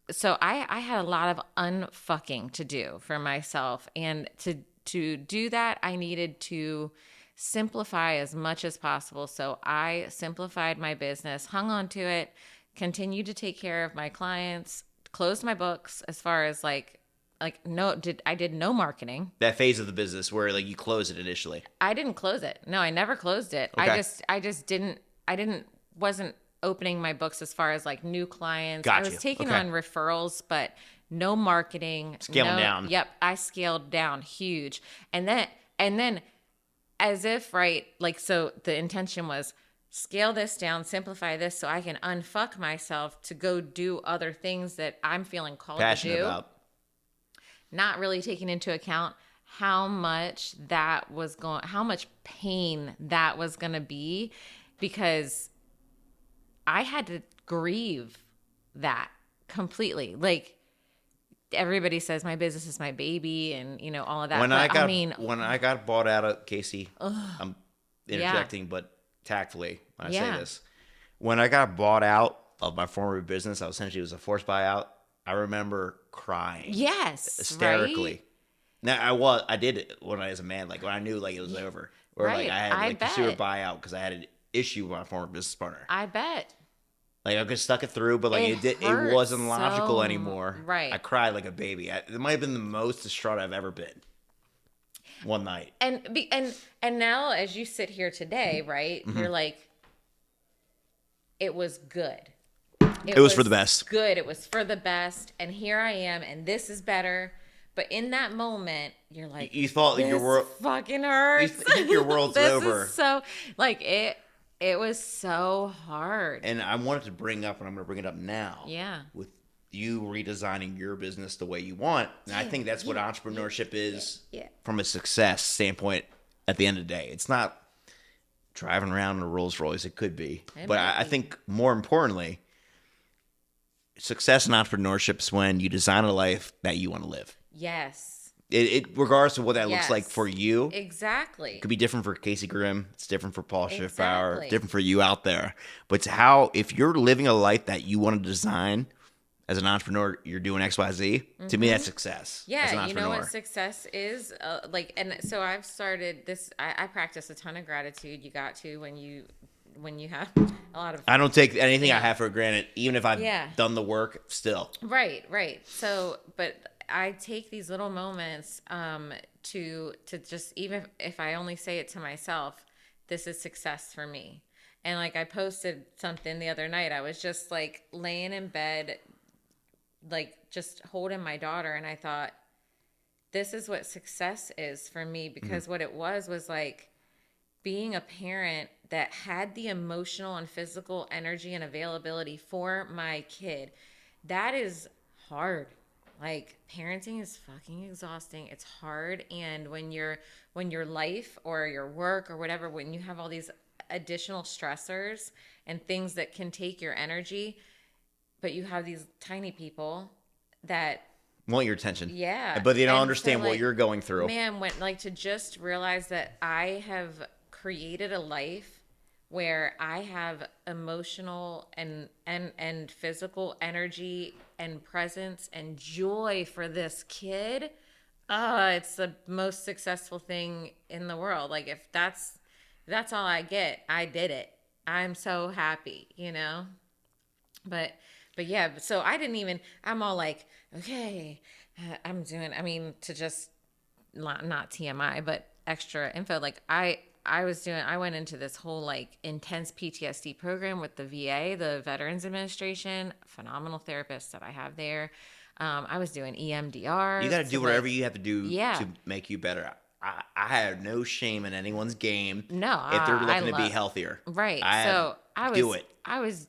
so I had a lot of unfucking to do for myself, and to do that, I needed to simplify as much as possible. So I simplified my business, hung on to it, continued to take care of my clients, closed my books as far as I did no marketing. That phase of the business where like you close it initially. I didn't close it. No, I never closed it. Okay. Wasn't opening my books as far as like new clients. Got I was you. taking Okay. on referrals, but no marketing. Scaling down. Yep, I scaled down huge. And then as if, right, like, so the intention was scale this down, simplify this so I can unfuck myself to go do other things that I'm feeling called Passionate to do. about. Not really taking into account how much pain that was going to be, because I had to grieve that completely. Like, everybody says my business is my baby and all of that. When but I got bought out of Casey, I'm interjecting, but tactfully when I say this. When I got bought out of my former business, I essentially, it was a forced buyout. I remember crying. Yes. Hysterically. Right? Now I did it when I was a man, like when I knew like it was over. Or Right. like I had I like pursued a bet. buyout because I had an issue with my former business partner. I bet. Like I could stuck it through, but like it hurts wasn't logical so anymore. right. I cried like a baby. It might have been the most distraught I've ever been. One night. And now as you sit here today, right, you're like, it was good. It was for the best. Good. It was for the best. And here I am, and this is better. But in that moment, you're like, You thought this your world fucking hurts. You think your world's this over. Is so like it was so hard. And I wanted to bring up, and I'm going to bring it up now. Yeah. With you redesigning your business the way you want. And I think that's what entrepreneurship is from a success standpoint at the end of the day. It's not driving around in a Rolls Royce. It could be. But I think more importantly, success in entrepreneurship is when you design a life that you want to live. Yes. It regardless of what that looks like for you. Exactly. It could be different for Casey Grimm. It's different for Paul Schiffbauer. Exactly. Different for you out there. But it's how, if you're living a life that you want to design as an entrepreneur, you're doing X, Y, Z. To me, that's success. Yeah, as an you entrepreneur. know what success is? And so I've started this. I practice a ton of gratitude. You got to when you have a lot of. I don't take anything I have for granted, even if I've done the work. Still, right. So, but I take these little moments to just, even if I only say it to myself, this is success for me. And like I posted something the other night. I was just like laying in bed, like just holding my daughter, and I thought, this is what success is for me, because what it was like being a parent that had the emotional and physical energy and availability for my kid. That is hard. Like, parenting is fucking exhausting. It's hard. And when your life or your work or whatever, when you have all these additional stressors and things that can take your energy, but you have these tiny people that want your attention. Yeah. But they don't And understand so, what you're going through. Man, to just realize that I have created a life where I have emotional and physical energy and presence and joy for this kid. It's the most successful thing in the world. Like, if that's all I get, I did it. I'm so happy, But yeah, so I'm all like, okay, to just not TMI, but extra info. Like I went into this whole like intense PTSD program with the VA, the Veterans Administration, phenomenal therapists that I have there. I was doing EMDR. You got to do whatever you have to do Yeah. to make you better. I have no shame in anyone's game. No, if they're looking to be healthier. Right. I was,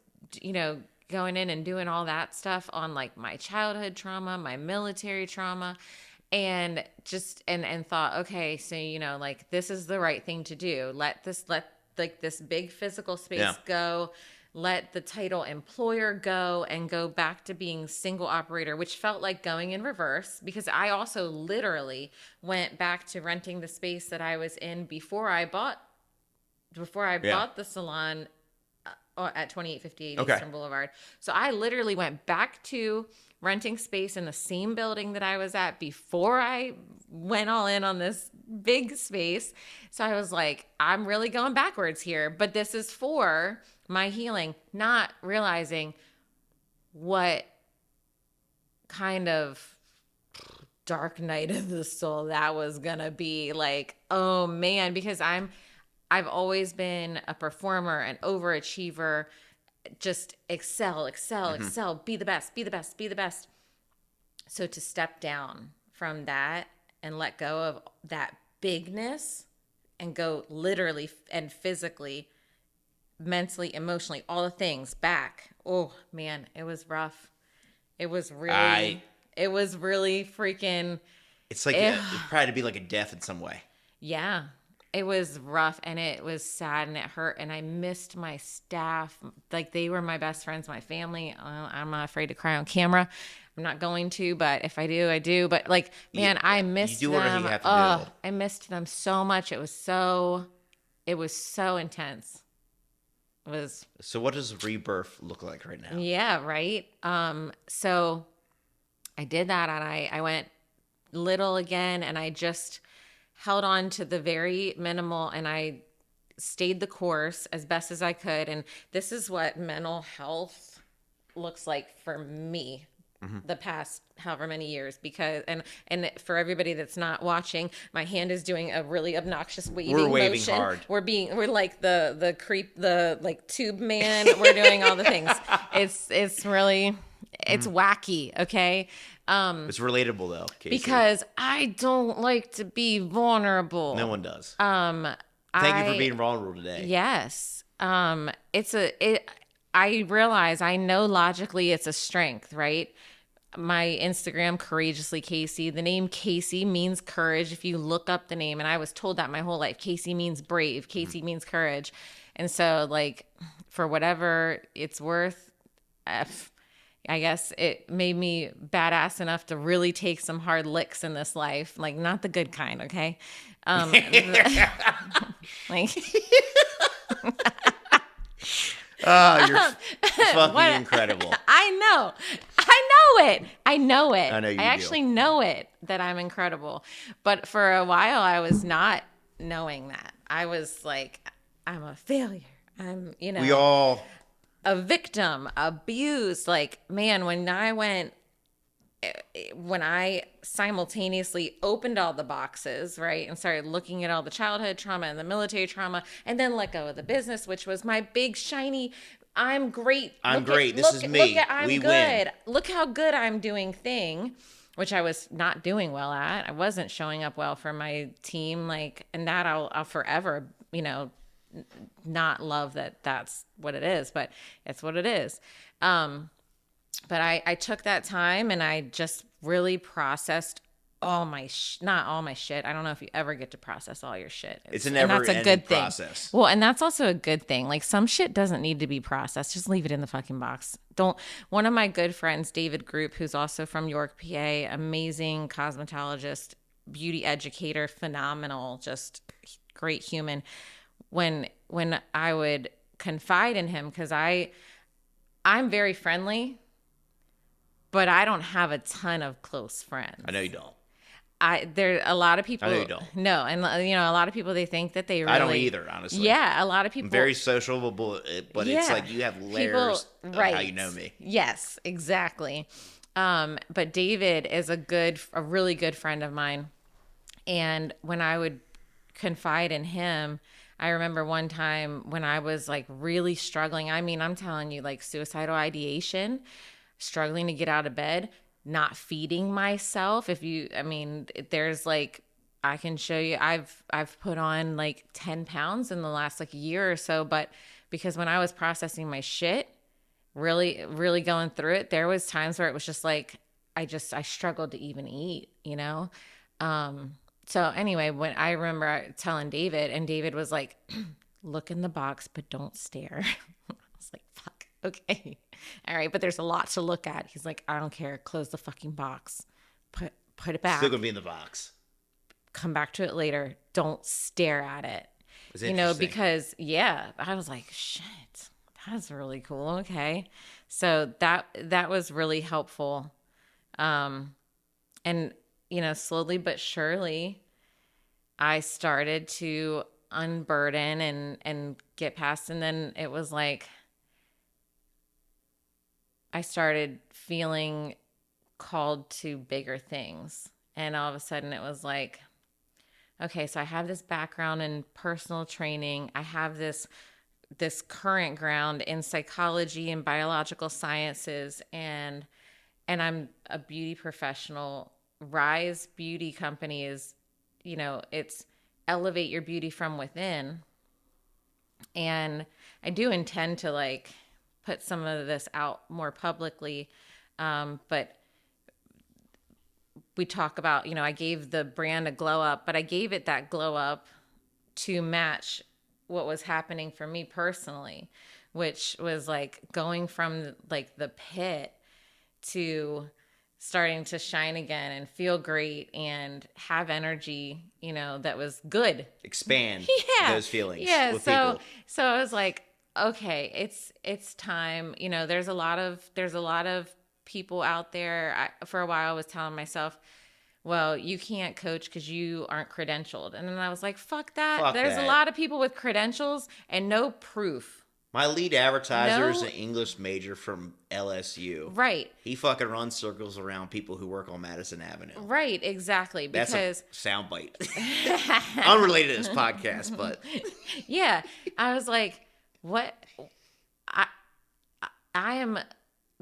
going in and doing all that stuff on like my childhood trauma, my military trauma, and just and thought, okay, so like this is the right thing to do. Let like this big physical space go. Let the title employer go and go back to being single operator, which felt like going in reverse, because I also literally went back to renting the space that I was in before I bought the salon at 2858 Eastern Boulevard. So I literally went back to renting space in the same building that I was at before I went all in on this big space. So I was like, I'm really going backwards here, but this is for my healing, not realizing what kind of dark night of the soul that was gonna be. Like, oh man, because I've always been a performer, an overachiever, just excel, be the best. So to step down from that and let go of that bigness and go literally and physically, mentally, emotionally, all the things back. Oh man, it was rough. It was really freaking. It's like it probably to be like a death in some way. Yeah, it was rough and it was sad and it hurt, and I missed my staff. Like, they were my best friends, my family. I'm not afraid to cry on camera. I'm not going to, but if I do, I do. But like, man, I missed them. You do whatever you have to do. I missed them so much. It was so intense. So what does rebirth look like right now? Yeah, right. So I did that, and I went little again, and I just held on to the very minimal, and I stayed the course as best as I could. And this is what mental health looks like for me. The past however many years, because and for everybody that's not watching, my hand is doing a really obnoxious waving motion. Hard. We're like the creep, the like tube man. We're doing all the things. It's really wacky. Okay. It's relatable though, Casey. Because I don't like to be vulnerable. No one does. Thank you for being vulnerable today. Yes. I realize, I know logically it's a strength, right? My Instagram, Courageously Casey. The name Casey means courage. If you look up the name, and I was told that my whole life, Casey means brave. Casey means courage. And so, like, for whatever it's worth, I guess it made me badass enough to really take some hard licks in this life. Like, not the good kind, okay? Like... Oh, you're fucking incredible. I know it. I know you actually know it, that I'm incredible. But for a while, I was not knowing that. I was like, I'm a failure. I'm, we all a victim, abused. Like, man, when I simultaneously opened all the boxes, right, and started looking at all the childhood trauma and the military trauma, and then let go of the business, which was my big, shiny, I'm great. This is me. I'm good. Win. Look how good I'm doing thing, which I was not doing well at. I wasn't showing up well for my team. Like, and that I'll forever, not love that that's what it is, but it's what it is. But I took that time and I just really processed all my not all my shit. I don't know if you ever get to process all your shit. It's a never-ending process. Well, and that's also a good thing. Like, some shit doesn't need to be processed. Just leave it in the fucking box. One of my good friends, David Group, who's also from York, PA, amazing cosmetologist, beauty educator, phenomenal, just great human. When I would confide in him, because I'm very friendly, but I don't have a ton of close friends. I know you don't. There a lot of people. I know you don't. No, and a lot of people, they think that they really. I don't either, honestly. Yeah, a lot of people. I'm very sociable, but it's like you have layers of how you know me. Yes, exactly. But David is a really good friend of mine, and when I would confide in him, I remember one time when I was like really struggling. I mean, I'm telling you, like suicidal ideation, struggling to get out of bed, not feeding myself. There's like, I can show you, I've put on like 10 pounds in the last like year or so, but because when I was processing my shit, really, really going through it, there was times where it was just like, I struggled to even eat, you know? So anyway, when I remember telling David, and David was like, look in the box, but don't stare. I was like, fuck, okay. All right, but there's a lot to look at. He's like, I don't care. Close the fucking box. Put it back. Still gonna be in the box. Come back to it later. Don't stare at it. It's you know, because I was like, shit, that's really cool. Okay. So that was really helpful. And you know, slowly but surely I started to unburden and get past. And then it was like, I started feeling called to bigger things. And all of a sudden it was like, okay, so I have this background in personal training. I have this current ground in psychology and biological sciences, and I'm a beauty professional. Rise Beauty Company is, you know, it's elevate your beauty from within. And I do intend to like put some of this out more publicly. But we talk about, you know, I gave the brand a glow up, but I gave it that glow up to match what was happening for me personally, which was like going from like the pit to starting to shine again and feel great and have energy, you know, that was good. Expand those feelings with people. So I was like, okay, it's time. You know, there's a lot of people out there. For a while I was telling myself, well, you can't coach because you aren't credentialed. And then I was like, fuck that. There's a lot of people with credentials and no proof. My lead advertiser is an English major from LSU. Right. He fucking runs circles around people who work on Madison Avenue. Right, exactly. Because that's a soundbite. Unrelated to this podcast, but yeah. I was like, what? I am,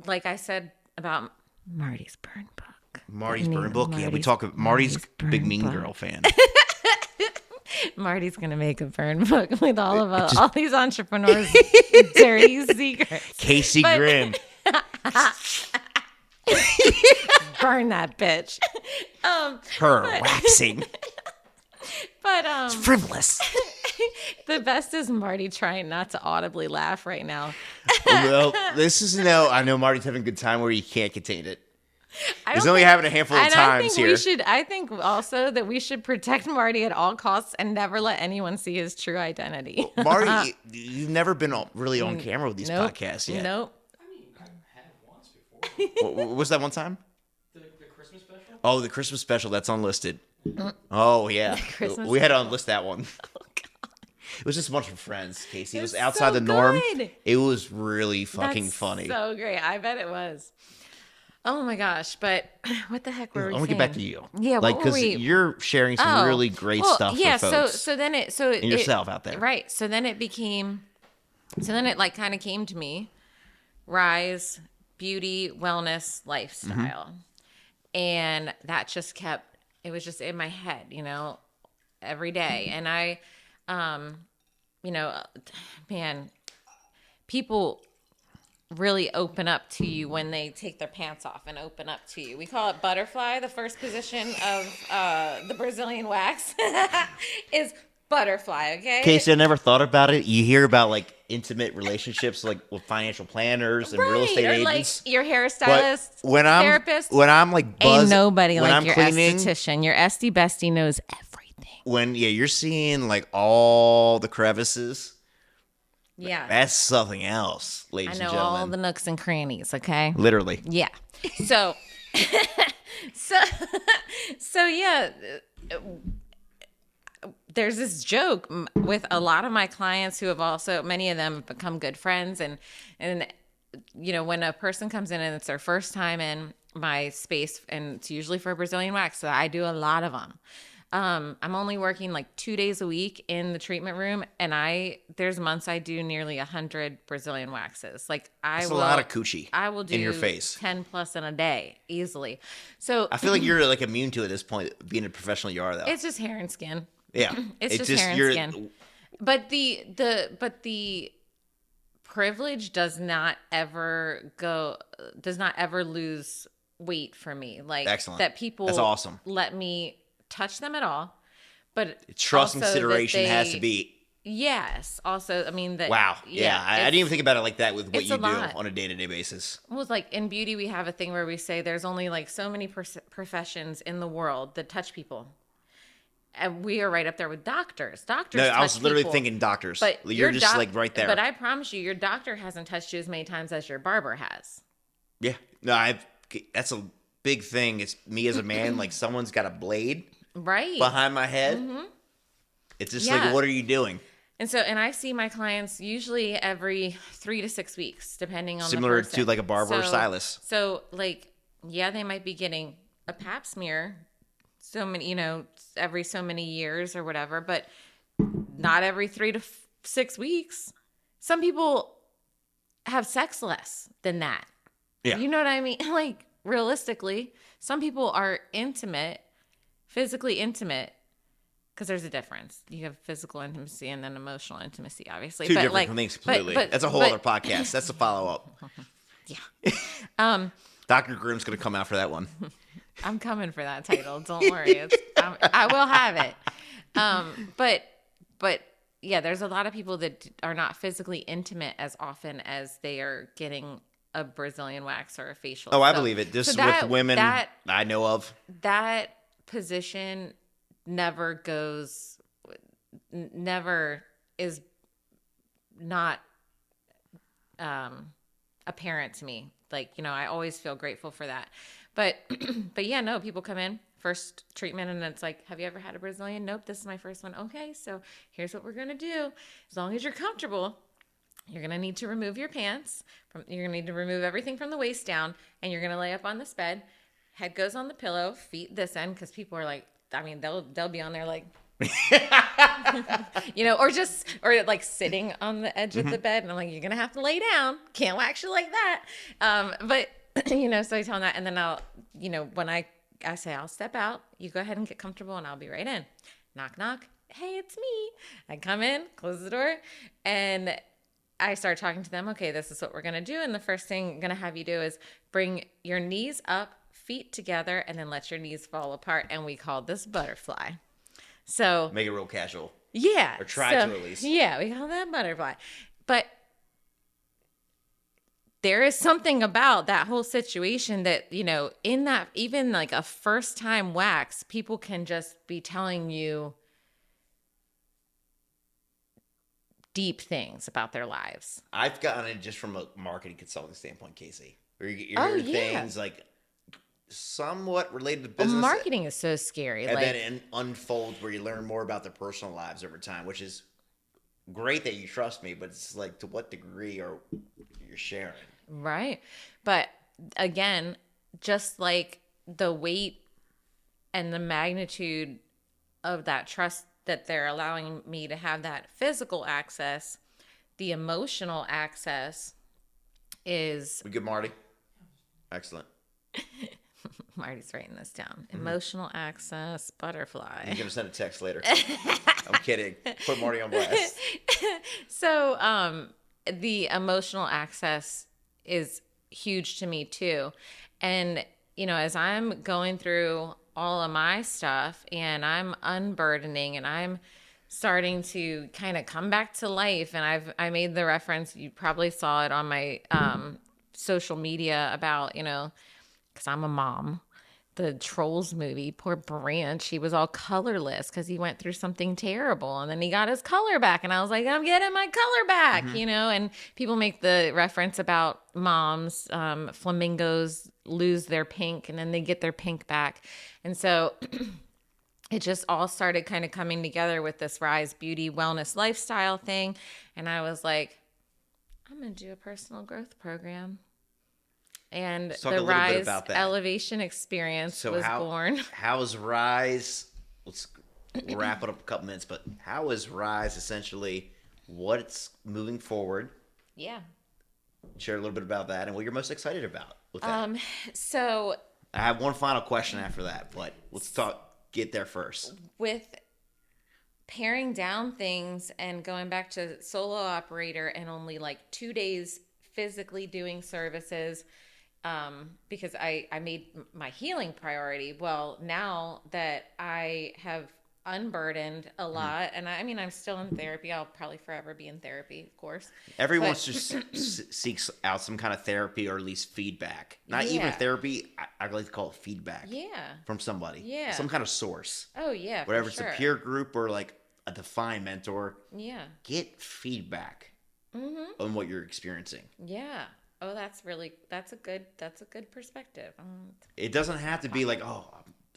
like I said about Marty's burn book. Marty's burn book? Yeah, we talk about Marty's big Mean Girl fan. Marty's gonna make a burn book with all these entrepreneurs' dirty secrets. Casey Grimm. Burn that bitch. Waxing. But it's frivolous. The best is Marty trying not to audibly laugh right now. Well, I know Marty's having a good time where he can't contain it. He's only having a handful of times here. I think also that we should protect Marty at all costs and never let anyone see his true identity. Marty, you've never been really on camera with these podcasts yet. Nope. I mean, I have once before. What was that one time? The Christmas special? Oh, the Christmas special. That's unlisted. Oh, yeah. We had to unlist that one. Oh, God. It was just a bunch of friends, Casey. It was It's outside so the norm. good. It was really fucking That's funny. So great. I bet it was. Oh my gosh, but what the heck were we saying? I want to get back to you. Yeah, like, because you're sharing some really great stuff for folks. So then and yourself out there. Right. So then it like kind of came to me, Rise, beauty, wellness, lifestyle. Mm-hmm. And that just it was just in my head, you know, every day. And I, you know, man, people really open up to you when they take their pants off and open up to you. We call it butterfly. The first position of the Brazilian wax is butterfly, okay? Casey, I never thought about it. You hear about like intimate relationships like with financial planners and real estate agents. Like your hairstylist, therapist. When I'm like buzzed, ain't nobody like your cleaning, esthetician. Your esty bestie knows everything. When you're seeing like all the crevices. Yeah. That's something else, ladies and gentlemen. I know all the nooks and crannies, okay? Literally. Yeah. So, so yeah, there's this joke with a lot of my clients who have also, many of them have become good friends. And, you know, when a person comes in and it's their first time in my space, and it's usually for Brazilian wax, so I do a lot of them. I'm only working like 2 days a week in the treatment room, and there's months I do nearly 100 Brazilian waxes. Like That's a lot of coochie. I will do in your face 10 plus in a day easily. So I feel like you're like immune to it at this point, being a professional you are though. It's just hair and skin. Yeah, it's just hair and skin. But the privilege does not ever lose weight for me. Like Excellent. that people That's awesome. let me touch them at all. But Trust and also that consideration has to be. Yes. Also, I mean that. Wow. Yeah. I didn't even think about it like that with what it's you a do lot. on a day-to-day basis. Well, it's like in beauty, we have a thing where we say there's only like so many professions in the world that touch people. And we are right up there with doctors. Doctors No, touch I was literally people, thinking doctors. but You're just like right there. But I promise you, your doctor hasn't touched you as many times as your barber has. Yeah. No, that's a big thing. It's me as a man, like someone's got a blade Right. behind my head. Mm-hmm. It's just Yeah. like, what are you doing? And I see my clients usually every 3 to 6 weeks, depending on Similar the person. to like a barber or stylist. So like, yeah, they might be getting a pap smear so many, every so many years or whatever, but not every 3 to 6 weeks. Some people have sex less than that. Yeah. You know what I mean? Like realistically, some people are intimate, physically intimate. Because there's a difference. You have physical intimacy and then emotional intimacy, obviously. Two different things completely. That's a whole other podcast. That's a follow-up. Yeah. Dr. Groom's going to come out for that one. I'm coming for that title. Don't worry. I will have it. But yeah, there's a lot of people that are not physically intimate as often as they are getting a Brazilian wax or a facial. Oh, I believe it. This is with women I know of. That position never is not apparent to me. Like, I always feel grateful for that. But yeah, no, people come in first treatment and it's like, have you ever had a Brazilian? Nope, this is my first one. Okay, so here's what we're going to do. As long as you're comfortable, you're going to need to remove your pants. You're going to need to remove everything from the waist down, and you're going to lay up on this bed. Head goes on the pillow, feet this end, because people are like, I mean, they'll be on there like, or like sitting on the edge of the bed. And I'm like, you're going to have to lay down. Can't wax you like that. But, so I tell them that. And then I'll, when I say, I'll step out, you go ahead and get comfortable and I'll be right in. Knock, knock. Hey, it's me. I come in, close the door, and I start talking to them. Okay, this is what we're going to do. And the first thing I'm going to have you do is bring your knees up, feet together, and then let your knees fall apart. And we call this butterfly. So make it real casual. Yeah. Or try to at least. Yeah, we call that butterfly. But there is something about that whole situation that, in that, even like a first time wax, people can just be telling you deep things about their lives. I've gotten it just from a marketing consulting standpoint, Casey. Where you're hearing things like somewhat related to business. Well, marketing is so scary. And then it unfolds where you learn more about their personal lives over time, which is great that you trust me, but it's like to what degree are you're sharing? Right. But again, just like the weight and the magnitude of that trust that they're allowing me to have that physical access, the emotional access is... We good, Marty? Excellent. Marty's writing this down. Emotional access, butterfly. You're going to send a text later. I'm kidding. Put Marty on blast. So the emotional access is huge to me too. And, as I'm going through all of my stuff and I'm unburdening and I'm starting to kind of come back to life. And I made the reference, you probably saw it on my social media about, because I'm a mom, the Trolls movie, poor Branch, he was all colorless because he went through something terrible and then he got his color back. And I was like, I'm getting my color back, and people make the reference about moms, flamingos lose their pink and then they get their pink back. And so it just all started kind of coming together with this Rise Beauty Wellness Lifestyle thing. And I was like, I'm going to do a personal growth program. And the Rise Elevation Experience was born. How is Rise, we'll wrap it up a couple minutes, but how is Rise essentially what's moving forward? Yeah. Share a little bit about that and what you're most excited about with that. So I have one final question after that, but let's get there first. With paring down things and going back to solo operator and only like 2 days physically doing services, because I made my healing priority. Well, now that I have unburdened a lot, and I mean, I'm still in therapy. I'll probably forever be in therapy, of course. Everyone But- just seeks out some kind of therapy or at least feedback. Not even Yeah. therapy. I like to call it feedback. Yeah. From somebody. Yeah. Some kind of source. Oh, yeah. for Whatever it's sure. a peer group or like a defined mentor. Yeah. Get feedback Mm-hmm. on what you're experiencing. Yeah. Oh, that's a good perspective. It doesn't have to be like, oh,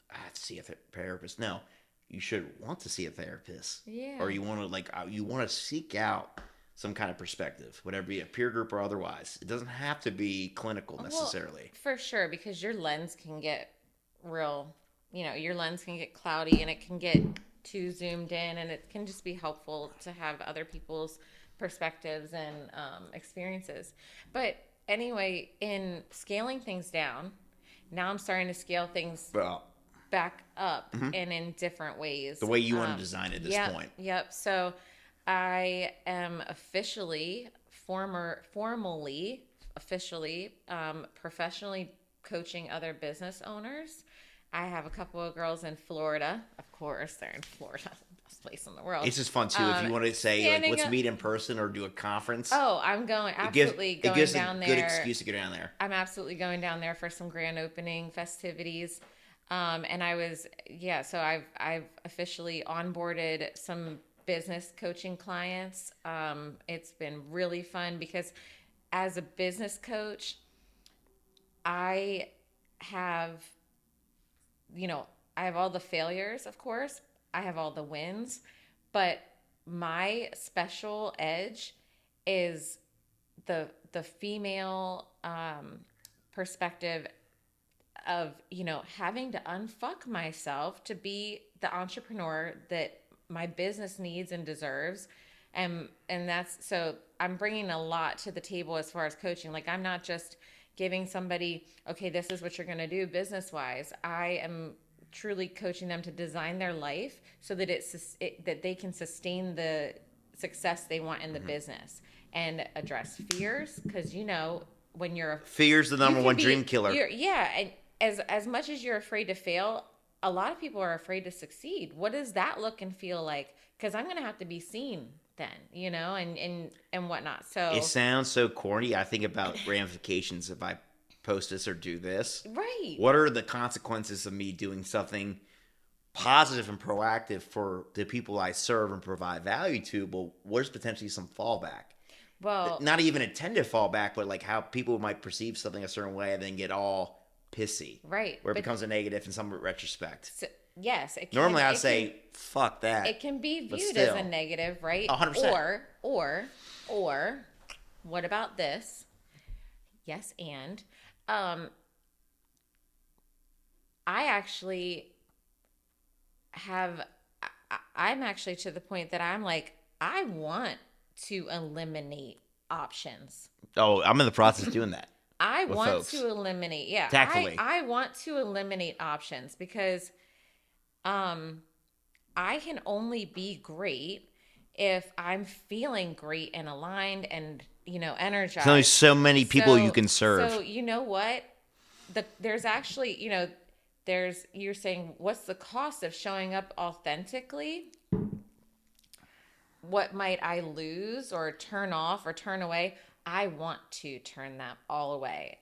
I have to see a therapist. No, you should want to see a therapist. Yeah. Or you want to seek out some kind of perspective, whatever be a peer group or otherwise. It doesn't have to be clinical necessarily. For sure, because your lens can get real, your lens can get cloudy and it can get too zoomed in, and it can just be helpful to have other people's perspectives and experiences. But anyway, in scaling things down, now I'm starting to scale things Well, back up and in different ways. the way you want to design it at this point. Yep. So I am professionally coaching other business owners. I have a couple of girls in Florida. Of course, they're in Florida, the best place in the world. It's just fun too if you want to say like, standing let's up- meet in person or do a conference. Oh, I'm going absolutely it going gives down a there. good excuse to go down there. I'm absolutely going down there for some grand opening festivities. And so I've officially onboarded some business coaching clients. It's been really fun because as a business coach, I have all the failures, of course. I have all the wins, but my special edge is the female perspective of having to unfuck myself to be the entrepreneur that my business needs and deserves. And that's, so I'm bringing a lot to the table as far as coaching. Like, I'm not just giving somebody, okay, this is what you're going to do business wise. I am truly coaching them to design their life so that that they can sustain the success they want in the business and address fears. Cause when you're Fear's the number you can one be- dream killer. And as much as you're afraid to fail, a lot of people are afraid to succeed. What does that look and feel like? Because I'm going to have to be seen then, and whatnot. So It sounds so corny. I think about ramifications if I post this or do this. right. What are the consequences of me doing something positive and proactive for the people I serve and provide value to? Well, where's potentially some fallback? Well, Not even intended fallback, but like how people might perceive something a certain way and then get all pissy. right. Where it But becomes a negative in some retrospect. yes, it can, Normally I'd it say, fuck that. it can be but viewed as a still. negative, right? 100%. Or what about this? Yes, and I actually I'm actually to the point that I'm like, I want to eliminate options. Oh, I'm in the process of doing that. I With want folks. to eliminate, yeah. Tactfully. I want to eliminate options because I can only be great if I'm feeling great and aligned and, energized. There's only so many people you can serve. So you know what? There's actually, you're saying, what's the cost of showing up authentically? What might I lose or turn off or turn away? I want to turn that all away.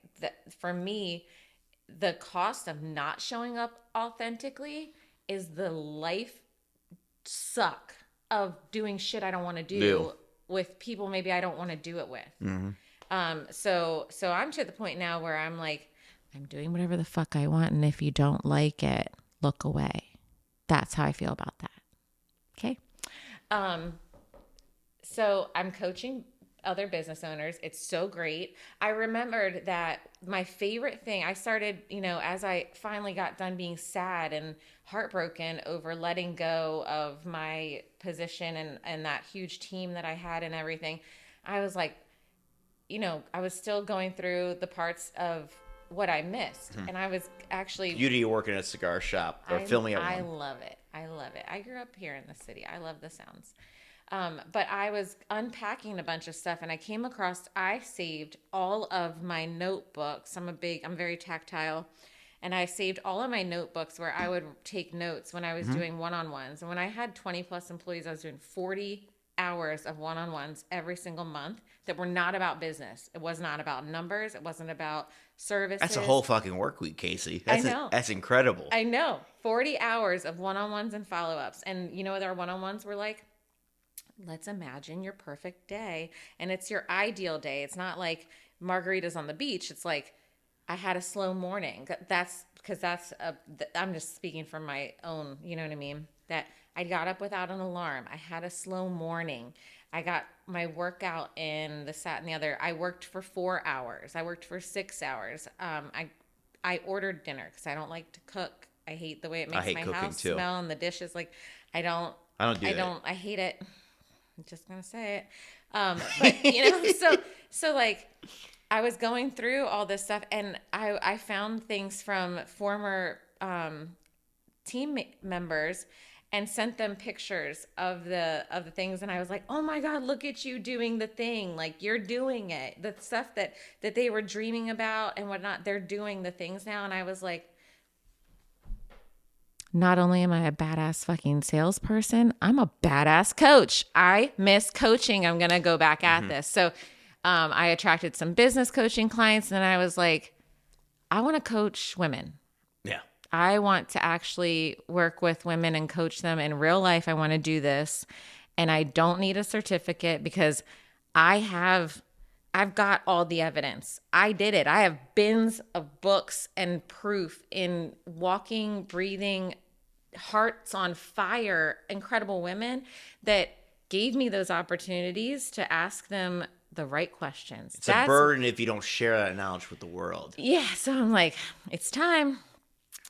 For me, the cost of not showing up authentically is the life suck of doing shit I don't want to do with people maybe I don't want to do it with. Mm-hmm. So I'm to the point now where I'm like, I'm doing whatever the fuck I want, and if you don't like it, look away. That's how I feel about that. Okay. So I'm coaching other business owners. It's so great. I remembered that my favorite thing, I started, as I finally got done being sad and heartbroken over letting go of my position and that huge team that I had and everything, I was like, I was still going through the parts of what I missed. And I was actually... Beauty of working at a cigar shop or filming at I one. love it. I love it. I grew up here in the city. I love the sounds. But I was unpacking a bunch of stuff and I saved all of my notebooks. I'm very tactile. And I saved all of my notebooks where I would take notes when I was doing one-on-ones. And when I had 20 plus employees, I was doing 40 hours of one-on-ones every single month that were not about business. It was not about numbers. It wasn't about services. That's a whole fucking work week, Casey. I know. That's incredible. I know. 40 hours of one-on-ones and follow-ups. And you know what our one-on-ones were like? Let's imagine your perfect day. And it's your ideal day. It's not like margaritas on the beach. It's like, I had a slow morning. I'm just speaking from my own, you know what I mean? That I got up without an alarm. I had a slow morning. I got my workout in, this, that, and the other. I worked for 4 hours. I worked for 6 hours. I ordered dinner because I don't like to cook. I hate the way it makes my house smell and the dishes. Like, I hate it. I'm just going to say it. But, you know, so like, I was going through all this stuff and I found things from former team members and sent them pictures of the things. And I was like, oh my God, look at you doing the thing. Like, you're doing it. The stuff that they were dreaming about and whatnot, they're doing the things now. And I was like, not only am I a badass fucking salesperson, I'm a badass coach. I miss coaching. I'm going to go back at this. So I attracted some business coaching clients and I was like, I want to coach women. Yeah. I want to actually work with women and coach them in real life. I want to do this. And I don't need a certificate because I've got all the evidence. I did it. I have bins of books and proof in walking, breathing, hearts on fire, incredible women that gave me those opportunities to ask them the right questions. It's a burden if you don't share that knowledge with the world. Yeah. So I'm like, it's time.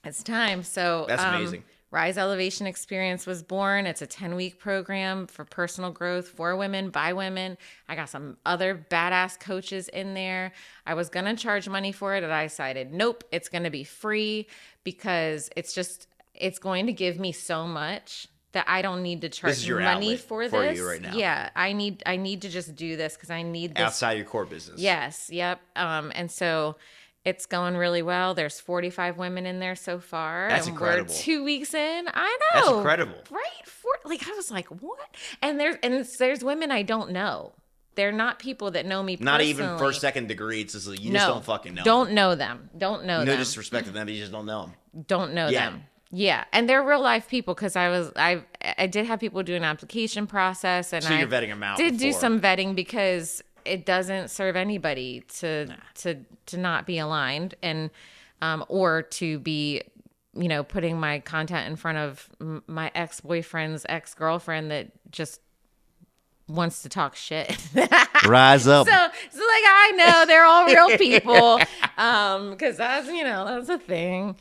It's time. So that's amazing. Rise Elevation Experience was born. It's a 10-week program for personal growth for women, by women. I got some other badass coaches in there. I was going to charge money for it, and I decided, nope, it's going to be free because it's going to give me so much that I don't need to charge money for this. You right now. Yeah, I need to just do this because I need this outside your core business. Yes, yep. And so it's going really well. There's 45 women in there so far. That's incredible. We're 2 weeks in. I know. That's incredible. Right? I was like, what? And there's women I don't know. They're not people that know me personally. Not even first, second degree. It's just like, you just don't fucking know. Don't know them. Don't know them. No disrespect to them, but you just don't know them. Don't know them. Yeah, and they're real life people because I did have people do an application process, and so you're vetting them out. Did do some vetting because it doesn't serve anybody to not be aligned and or to be, you know, putting my content in front of my ex-boyfriend's ex-girlfriend that just wants to talk shit. Rise up. So like, I know they're all real people because that's a thing.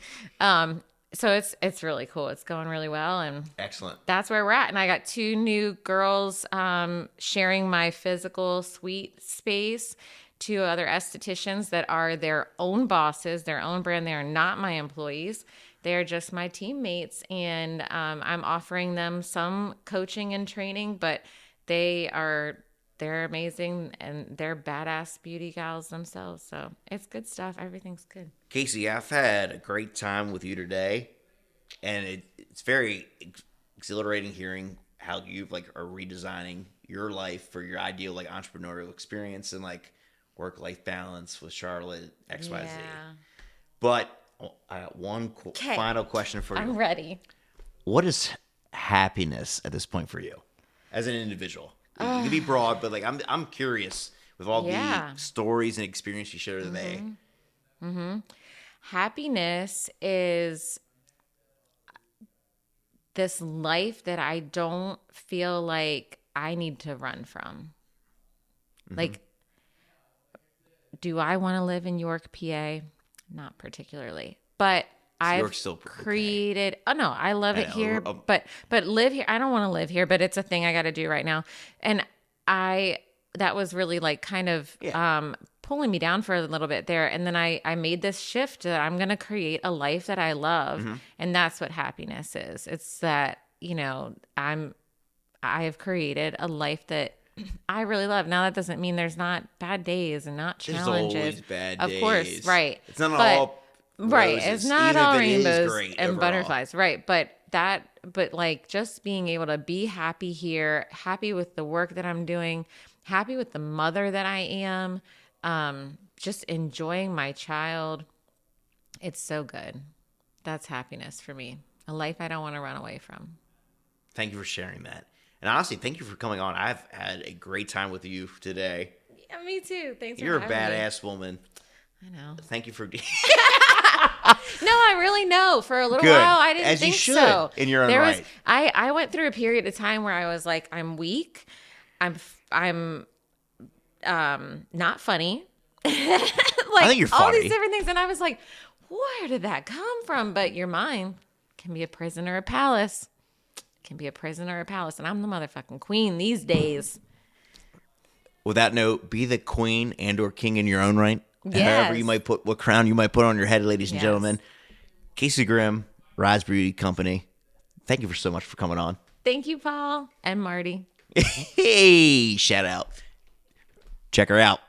So it's really cool. It's going really well, and excellent. That's where we're at. And I got 2 new girls sharing my physical suite space. 2 other estheticians that are their own bosses, their own brand. They are not my employees. They are just my teammates, and I'm offering them some coaching and training. But they're amazing, and they're badass beauty gals themselves. So it's good stuff. Everything's good. Casey, I've had a great time with you today, and it's very exhilarating hearing how you are redesigning your life for your ideal entrepreneurial experience and work-life balance with Charlotte XYZ. Yeah. But I got one final question for you. I'm ready. What is happiness at this point for you as an individual? It can be broad, but I'm curious with all the stories and experience you shared today. Mm-hmm. Happiness is this life that I don't feel like I need to run from. Mm-hmm. Do I want to live in York, PA? Not particularly, but I've created. Okay. Oh no, I love it here, but live here. I don't want to live here, but it's a thing I got to do right now. And that was really kind of pulling me down for a little bit there. And then I made this shift that I'm going to create a life that I love. Mm-hmm. And that's what happiness is. It's that I have created a life that I really love. Now that doesn't mean there's not bad days and not There's challenges. always bad of days. course, right. It's not But- all Right. roses, It's not even all if it is rainbows great and overall. butterflies. Right. But like just being able to be happy here, happy with the work that I'm doing, happy with the mother that I am, just enjoying my child. It's so good. That's happiness for me. A life I don't want to run away from. Thank you for sharing that. And honestly, thank you for coming on. I've had a great time with you today. Yeah, me too. Thanks You're for a having me. badass woman. I know. Thank you for No, I really know. For a little Good. while, I didn't As you think should, so. in your own right. I went through a period of time where I was like, I'm weak. I'm not funny. Like I think you're all funny. these different things, and I was like, where did that come from? But your mind can be a prison or a palace. Can be a prison or a palace, and I'm the motherfucking queen these days. With that note, be the queen and or king in your own right. Yes. However you might put, what crown you might put on your head, ladies and Yes. gentlemen. Casey Grimm, Rise Beauty Company. Thank you so much for coming on. Thank you, Paul and Marty. Hey, shout out. Check her out.